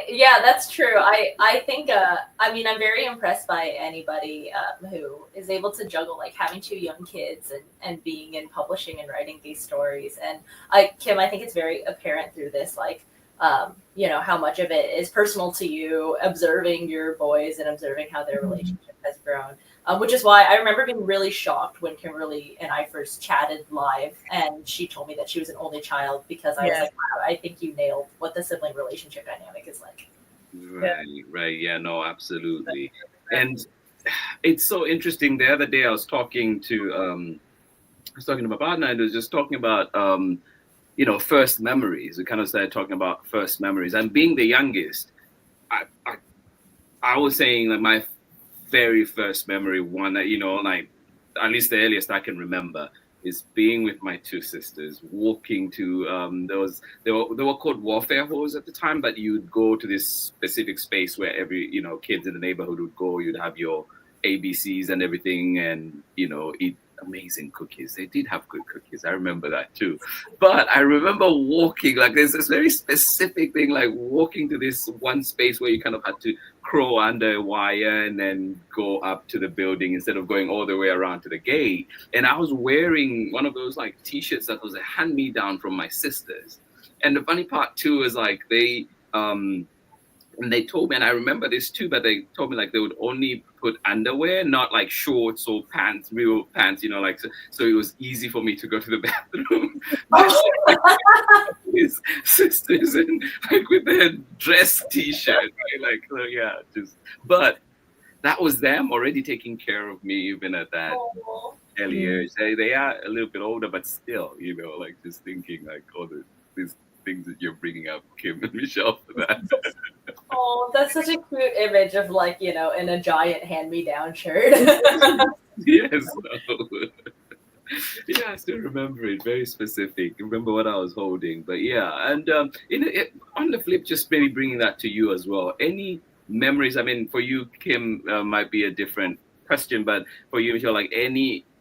Yeah, that's true. I think I mean, I'm very impressed by anybody who is able to juggle like having two young kids and being in publishing and writing these stories. And Kim, I think it's very apparent through this, like you know, how much of it is personal to you, observing your boys and observing how their relationship has grown. Which is why I remember being really shocked when Kimberly and I first chatted live, and she told me that she was an only child, because I was like, wow, I think you nailed what the sibling relationship dynamic is like. Right. Yeah, no, absolutely. And it's so interesting. The other day I was talking to my partner, and I was just talking about you know, first memories. We kind of started talking about first memories. And being the youngest, I was saying that my very first memory, one that, you know, like at least the earliest I can remember, is being with my two sisters, walking to they were called warfare halls at the time, but you'd go to this specific space where every, you know, kids in the neighborhood would go. You'd have your ABCs and everything, and, you know, eat amazing cookies. They did have good cookies. I remember that too. But I remember walking, like there's this very specific thing, like walking to this one space where you kind of had to crawl under a wire and then go up to the building instead of going all the way around to the gate. And I was wearing one of those like t-shirts that was a hand-me-down from my sisters. And the funny part too is like and they told me, and I remember this too, but they told me like they would only put underwear, not like shorts or pants, real pants, you know, like, so it was easy for me to go to the bathroom. His sisters and like with their dress t-shirt, right? Like, so yeah, just, but that was them already taking care of me even at that early age. They are a little bit older, but still, you know, like just thinking like all these things that you're bringing up, Kim and Michelle, for that. Oh, that's such a cute image of, like, you know, in a giant hand-me-down shirt. Yes. Yeah, I still remember it. Very specific. Remember what I was holding. But yeah, and on the flip, just maybe bringing that to you as well. Any memories? I mean, for you, Kim, might be a different question, but for you, Michelle, like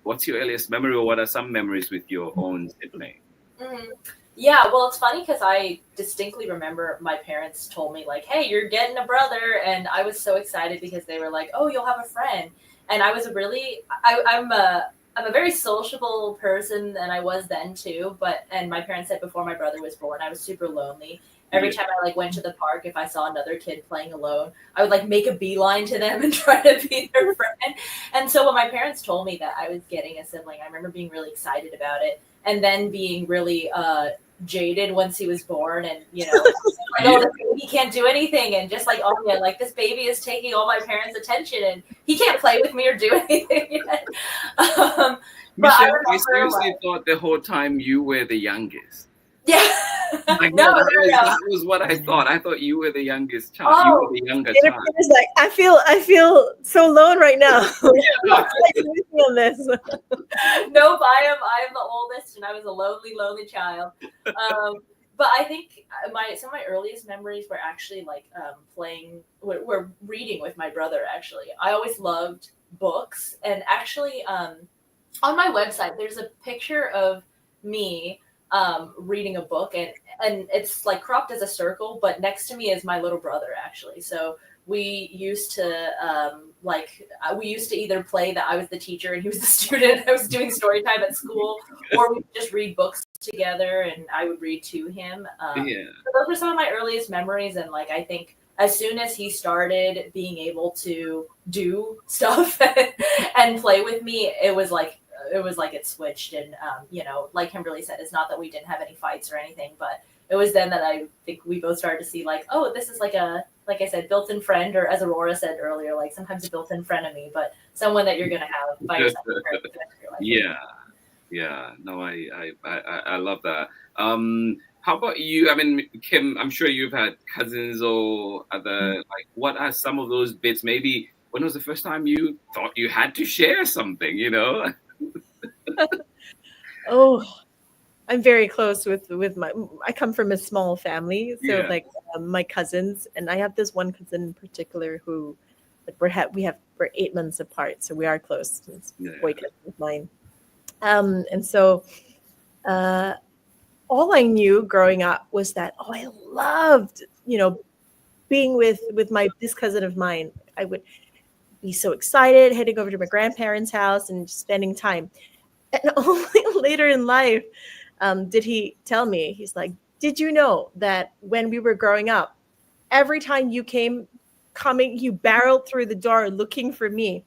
what's your earliest memory, or what are some memories with your own sibling? Mm-hmm. Yeah, well, it's funny because I distinctly remember my parents told me, like, hey, you're getting a brother. And I was so excited because they were like, oh, you'll have a friend. And I was I'm a very sociable person, and I was then too. And my parents said before my brother was born, I was super lonely. Every time I like went to the park, if I saw another kid playing alone, I would like make a beeline to them and try to be their friend. And so when my parents told me that I was getting a sibling, I remember being really excited about it, and then being really jaded once he was born, and, you know, like, oh, this baby can't do anything, and just like, oh yeah, like this baby is taking all my parents' attention, and he can't play with me or do anything yet. Michelle, I seriously thought the whole time you were the youngest. Yeah. Like, that was what I thought. I thought you were the youngest child. Oh, you were the younger child. It's like, I feel so alone right now. On this. Nope, I am the oldest, and I was a lonely child. But I think some of my earliest memories were actually like were reading with my brother. Actually, I always loved books, and actually, on my website, there's a picture of me reading a book, and it's like cropped as a circle, but next to me is my little brother, actually. So we used to either play that I was the teacher and he was the student. I was doing story time at school, or we would just read books together and I would read to him. So those were some of my earliest memories, and like I think as soon as he started being able to do stuff and play with me, it was like it switched. And you know, like Kimberly said, it's not that we didn't have any fights or anything, but it was then that I think we both started to see like, oh, this is like I said, built-in friend, or as Aurora said earlier, like sometimes a built-in frenemy, but someone that you're gonna have by your side. Yeah. Yeah, no, I love that. How about you? I mean, Kim, I'm sure you've had cousins or other, like, what are some of those bits? Maybe when was the first time you thought you had to share something, you know? Oh, I'm very close with my. I come from a small family, so Yeah. like my cousins, and I have this one cousin in particular who, like we're 8 months apart, so we are close. It's Yeah. boy cousin of mine, and so uh, all I knew growing up was that I loved being with my this cousin of mine. I would be so excited heading over to my grandparents' house and just spending time. And only later in life did he tell me, he's like, did you know that when we were growing up, every time you you barreled through the door looking for me.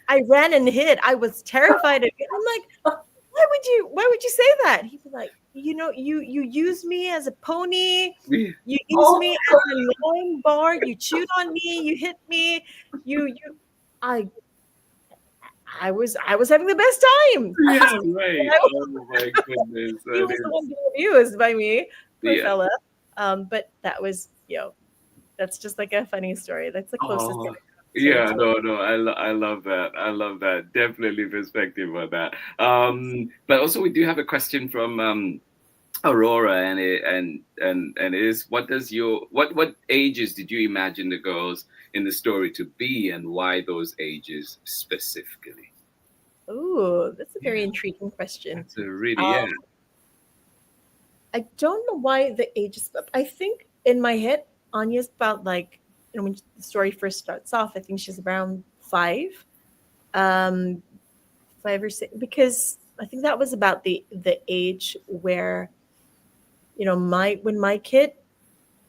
I ran and hid. I was terrified of you. I'm like, why would you say that? He'd be like, you use me as a pony, Yeah. you use Oh, me as a gnawing bar, you chewed on me, you hit me, you I I was having the best time. Yeah, right. Oh my goodness. He That was the is, one being abused by me, poor yeah. fella. But that was, that's just like a funny story. That's the closest thing Oh, to yeah, to no, I love that. I love that. Definitely perspective on that. But also we do have a question from Aurora, and it is, what does your what ages did you imagine the girls in the story to be, and why those ages specifically? Ooh, that's a very Yeah, intriguing question. that's a really, Um, yeah. I don't know why the ages, but I think in my head, Anya's about like, when the story first starts off, I think she's around um, 5 or 6, because I think that was about the age where, my when my kid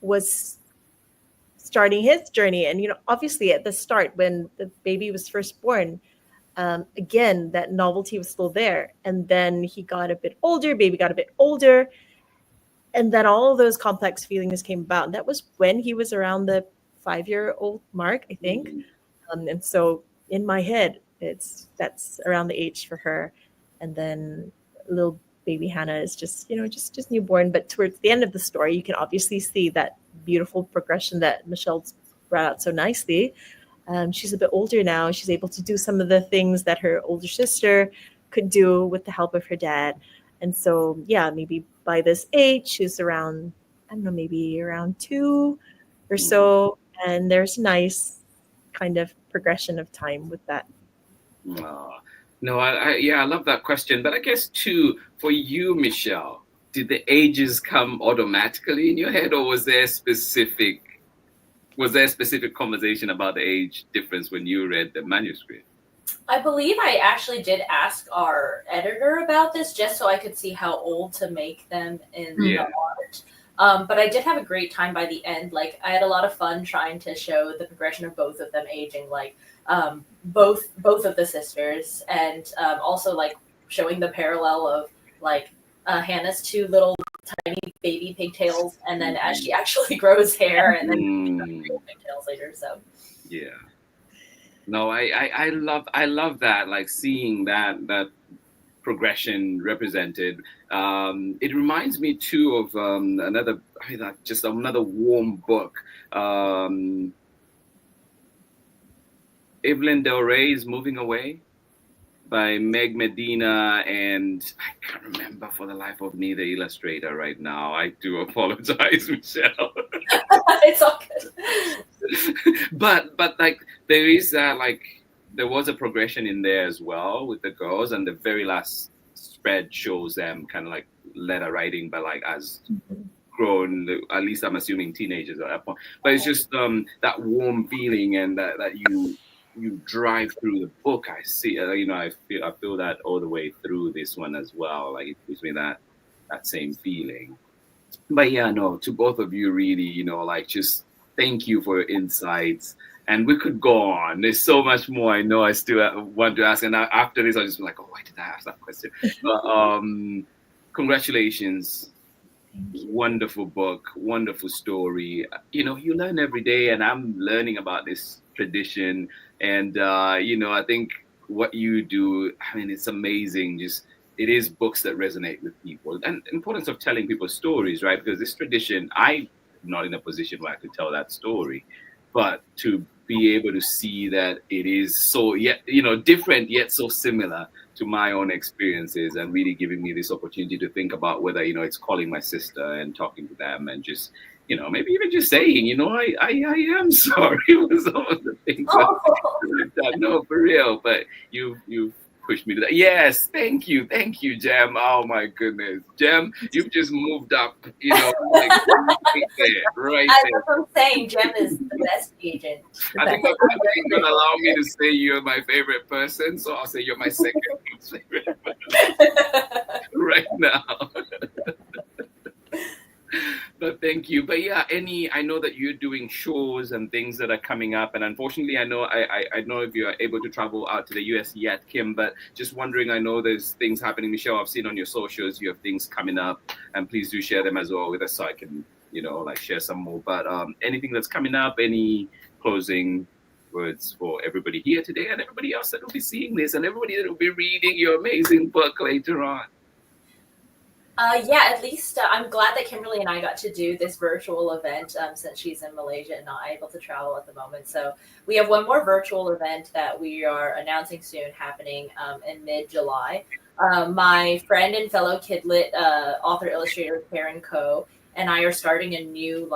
was starting his journey, and obviously at the start when the baby was first born, again that novelty was still there, and then he got a bit older, baby got a bit older, and then all of those complex feelings came about. And that was when he was around the 5-year-old mark, I think. And so in my head, that's around the age for her. And then little baby Hannah is just newborn. But towards the end of the story, you can obviously see that beautiful progression that Michelle's brought out so nicely. She's a bit older now. She's able to do some of the things that her older sister could do with the help of her dad. And so, yeah, maybe by this age, she's around, I don't know, maybe around 2 or Mhm. so. And there's nice kind of progression of time with that. Aw. No, yeah, I love that question. But I guess too, for you, Michelle, did the ages come automatically in your head, or was there a specific conversation about the age difference when you read the manuscript? I believe I actually did ask our editor about this just so I could see how old to make them in the Yeah. art. But I did have a great time by the end. Like I had a lot of fun trying to show the progression of both of them aging, like both of the sisters, and also like showing the parallel of like Hannah's two little tiny baby pigtails, and then as she actually grows hair, and then Mm, real pigtails later. So yeah. No, I love that, like seeing that progression represented. It reminds me too of another, I mean, like, just another warm book. Um, Evelyn Del Rey's Moving Away by Meg Medina, and I can't remember for the life of me the illustrator right now. I do apologize, Michelle. it's all good. But like there is that, like there was a progression in there as well with the girls, and the very last spread shows them kind of like letter writing, but like as grown, at least I'm assuming teenagers at that point. But it's just that warm feeling, and that you drive through the book. I see, I feel that all the way through this one as well. Like it gives me that same feeling. But yeah, no, to both of you, really, like just thank you for your insights. And we could go on. There's so much more I know I still want to ask. And after this, I'll just be like, oh, why did I ask that question? But congratulations. Wonderful book, wonderful story. You learn every day, and I'm learning about this tradition. And, I think what you do, I mean, it's amazing. Just it is books that resonate with people, and the importance of telling people stories, right? Because this tradition, I'm not in a position where I could tell that story, but to be able to see that it is so yet, different yet so similar to my own experiences, and really giving me this opportunity to think about whether, it's calling my sister and talking to them, and just, maybe even just saying, I am sorry for some of the things I've done. No, for real. But you've pushed me to that. Yes, thank you, Jem. Oh my goodness, Jem, you've just moved up. Like right there, right As there. I'm saying, Jem is the best agent. I think my family ain't gonna allow me to say you're my favorite person, so I'll say you're my second favorite person right now. But thank you. But yeah, I know that you're doing shows and things that are coming up, and unfortunately, I know if you are able to travel out to the US yet, Kim. But just wondering, I know there's things happening, Michelle. I've seen on your socials you have things coming up, and please do share them as well with us so I can, share some more. But anything that's coming up, any closing words for everybody here today, and everybody else that will be seeing this, and everybody that will be reading your amazing book later on. Yeah, at least I'm glad that Kimberly and I got to do this virtual event since she's in Malaysia and not able to travel at the moment. So we have one more virtual event that we are announcing soon, happening in mid-July. My friend and fellow Kidlit author illustrator Karen Ko and I are starting a new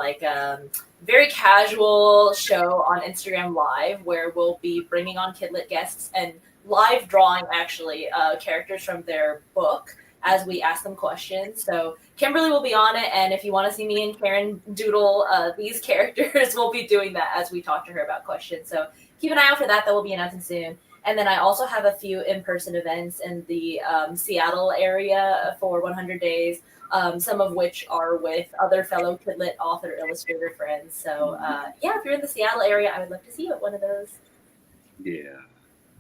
very casual show on Instagram Live where we'll be bringing on Kidlit guests and live drawing actually characters from their book as we ask them questions. So Kimberly will be on it, and if you want to see me and Karen doodle these characters, we'll be doing that as we talk to her about questions. So keep an eye out for that. That will be announcing soon. And then I also have a few in-person events in the Seattle area for 100 days, some of which are with other fellow Kidlit author illustrator friends. So yeah, if you're in the Seattle area, I would love to see you at one of those. Yeah.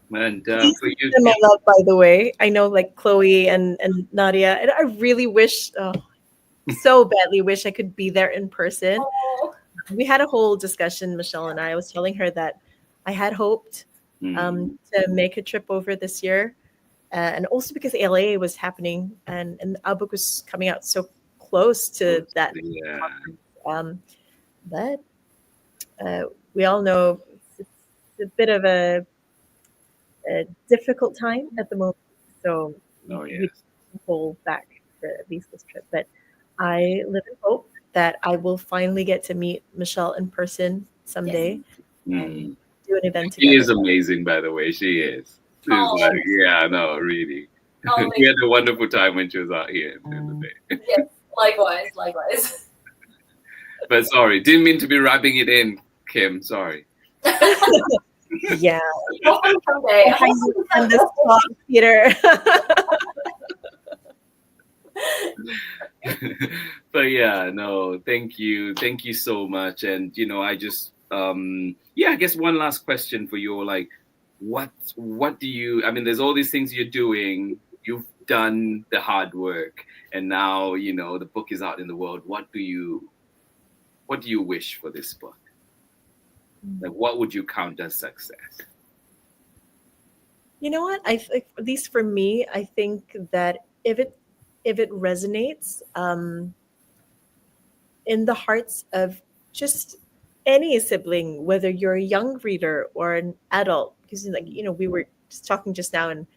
And for you, my love, by the way, I know like Chloe and Nadia, and I really wish, so badly wish I could be there in person. Oh. We had a whole discussion, Michelle and I was telling her that I had hoped to make a trip over this year, and also because ALA was happening and our book was coming out so close to that. Yeah. But we all know it's a bit of a difficult time at the moment, so we pull back for at least this trip. But I live in hope that I will finally get to meet Michelle in person someday and do an event together. She is amazing, by the way. She is. She's really. We had a wonderful time when she was out here in the day. Yes, likewise. But sorry, didn't mean to be rubbing it in, Kim. Sorry. Yeah. Someday. On this spot, Peter. But yeah, no, thank you so much. And I just I guess one last question for you, like what do you, I mean, there's all these things you're doing, you've done the hard work, and now the book is out in the world. What do you wish for this book? Like, what would you count as success? You know what? At least for me, I think that if it resonates in the hearts of just any sibling, whether you're a young reader or an adult, because we were just talking just now, and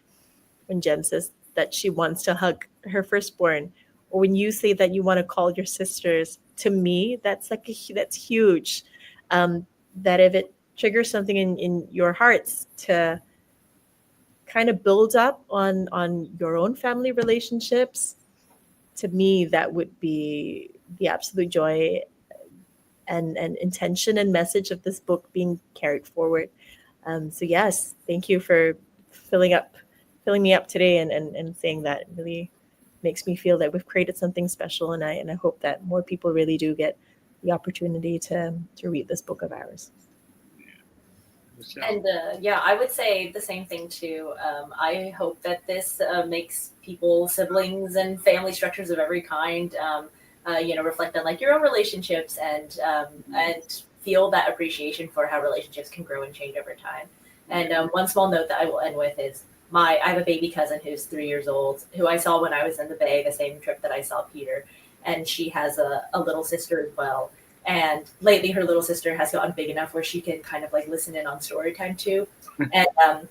when Jen says that she wants to hug her firstborn, or when you say that you want to call your sisters, to me, that's huge. That if it triggers something in your hearts to kind of build up on your own family relationships, to me, that would be the absolute joy and intention and message of this book being carried forward. So yes, thank you for filling me up today and saying that. It really makes me feel that we've created something special, and I hope that more people really do get the opportunity to read this book of ours. And I would say the same thing too. I hope that this makes people, siblings, and family structures of every kind, reflect on like your own relationships and feel that appreciation for how relationships can grow and change over time. And one small note that I will end with is I have a baby cousin who's 3 years old, who I saw when I was in the Bay, the same trip that I saw Peter. And she has a little sister as well. And lately her little sister has gotten big enough where she can kind of like listen in on Storytime too. And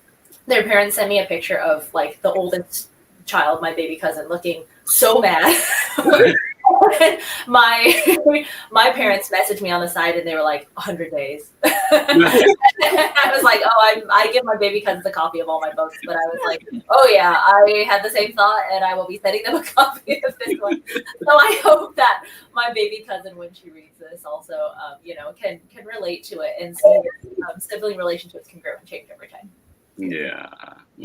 their parents sent me a picture of like the oldest child, my baby cousin, looking so mad. my parents messaged me on the side and they were like 100 days. I was like, oh, I give my baby cousins a copy of all my books, but I was like, oh yeah, I had the same thought and I will be sending them a copy of this one. So I hope that my baby cousin, when she reads this, also can relate to it and see that sibling relationships can grow and change over time. Yeah.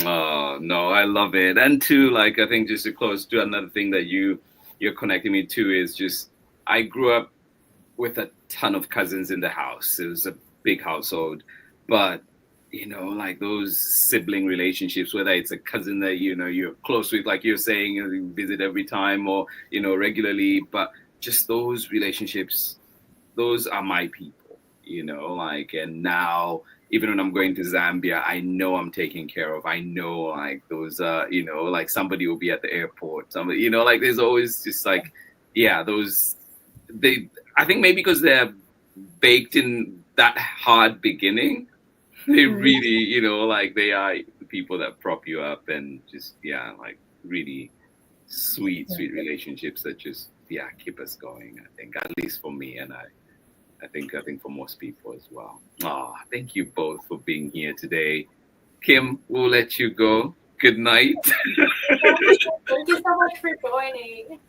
Oh no, I love it. And too, like, I think just to close to another thing that you're connecting me to is just, I grew up with a ton of cousins in the house. It was a big household, but like those sibling relationships, whether it's a cousin that you're close with, like you're saying, you visit every time or regularly, but just those relationships, those are my people, like. And now even when I'm going to Zambia, I know I'm taken care of. I know like those like somebody will be at the airport, somebody, like there's always just like, yeah, those, I think maybe because they're baked in that hard beginning, they really, like they are the people that prop you up and just, yeah, like really sweet relationships that just, yeah, keep us going, I think, at least for me. And I think for most people as well. Thank you both for being here today. Kim, we'll let you go. Good night. Thank you so much for joining.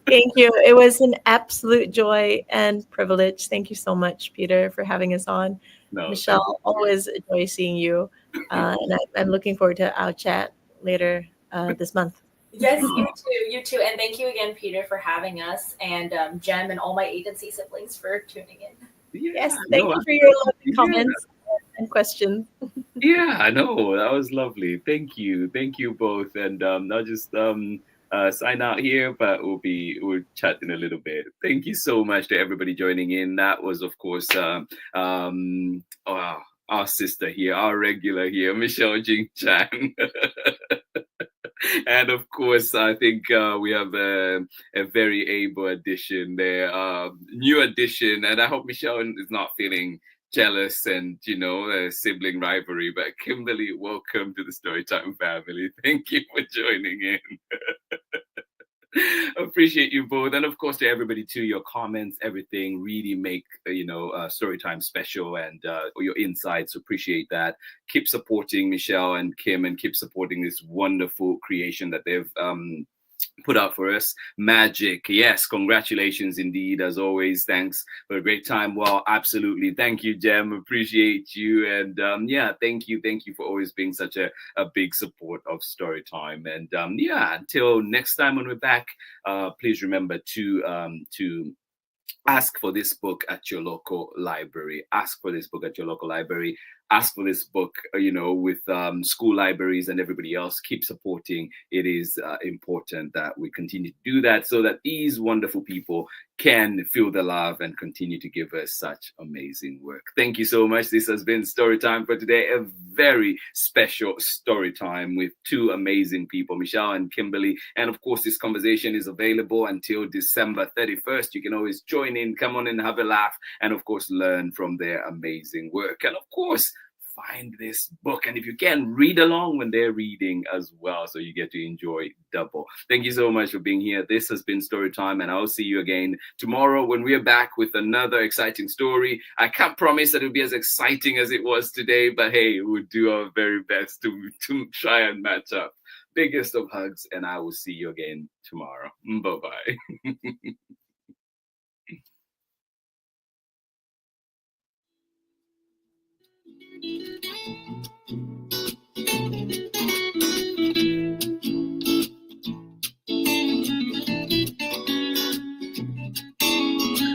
Thank you. It was an absolute joy and privilege. Thank you so much, Peter, for having us on. No, Michelle, always enjoy seeing you. And I'm looking forward to our chat later this month. Yes, you too. And thank you again, Peter, for having us, and Jem and all my agency siblings for tuning in. Yes, thank you for your lovely comments and questions. Yeah, I know. That was lovely. Thank you. Thank you both. And I'll just sign out here, but we'll chat in a little bit. Thank you so much to everybody joining in. That was, of course, our sister here, our regular here, Michelle Jing Chan. And of course, I think we have a very able addition there, new addition. And I hope Michelle is not feeling jealous and, sibling rivalry. But Kimberly, welcome to the Storytime family. Thank you for joining in. Appreciate you both. And of course, to everybody too, your comments, everything really make, Storytime special, and your insights. Appreciate that. Keep supporting Michelle and Kim, and keep supporting this wonderful creation that they've put out for us. Magic. Yes, congratulations indeed. As always, thanks for a great time. Well, absolutely. Thank you, Jem. Appreciate you. And thank you for always being such a big support of Storytime. And until next time when we're back, please remember to ask for this book at your local library. Ask for this book at your local library. Ask for this book, with school libraries and everybody else. Keep supporting. It is important that we continue to do that so that these wonderful people can feel the love and continue to give us such amazing work. Thank you so much. This has been Storytime for today. A very special story time with two amazing people, Michelle and Kimberly. And of course, this conversation is available until December 31st. You can always join in, come on and have a laugh, and of course, learn from their amazing work. And of course, find this book, and if you can, read along when they're reading as well, so you get to enjoy double. Thank you so much for being here. This has been Storytime, and I'll see you again tomorrow when we're back with another exciting story. I can't promise that it'll be as exciting as it was today, but hey, we'll do our very best to try and match up. Biggest of hugs, and I will see you again tomorrow. Bye-bye.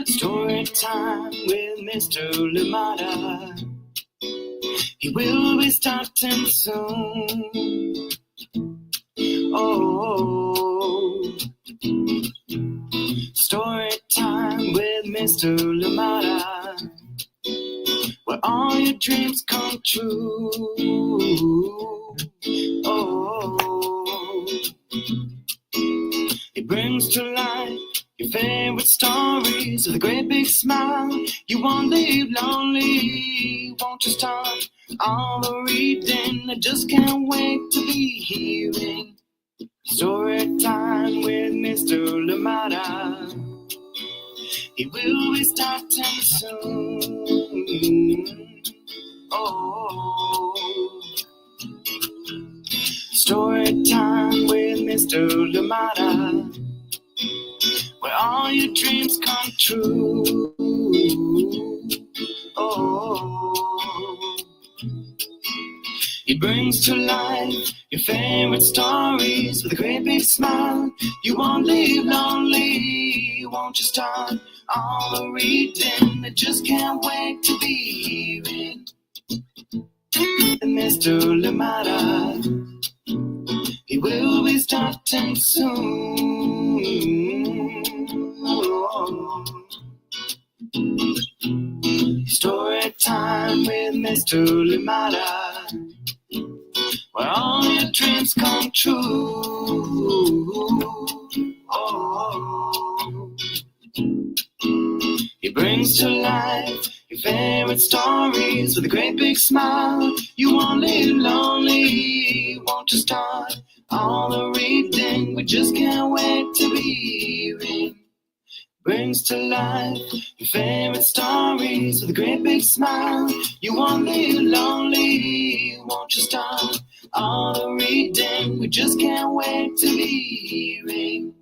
Story time with Mr. Limata. He will be starting soon. Oh, story time with Mr. Limata, where all your dreams come true. Oh. life your favorite stories with a great big smile. You won't live lonely, won't you start all the reading? I just can't wait to be hearing story time with Mr. Limata. He will be starting soon. Oh, story time with Mr. Limata, where all your dreams come true. Oh, he brings to life your favorite stories with a great big smile. You won't live lonely, won't you start all the reading? I just can't wait to be hearing Mr. Limata. He will be starting soon. Oh. Story time with Mr. Limata, where all your dreams come true. Oh. He brings to life your favorite stories with a great big smile. You won't live lonely, won't you start all the reading? We just can't wait to be hearing. Brings to life your favorite stories with a great big smile. You won't live lonely, won't you start all the reading? We just can't wait to be hearing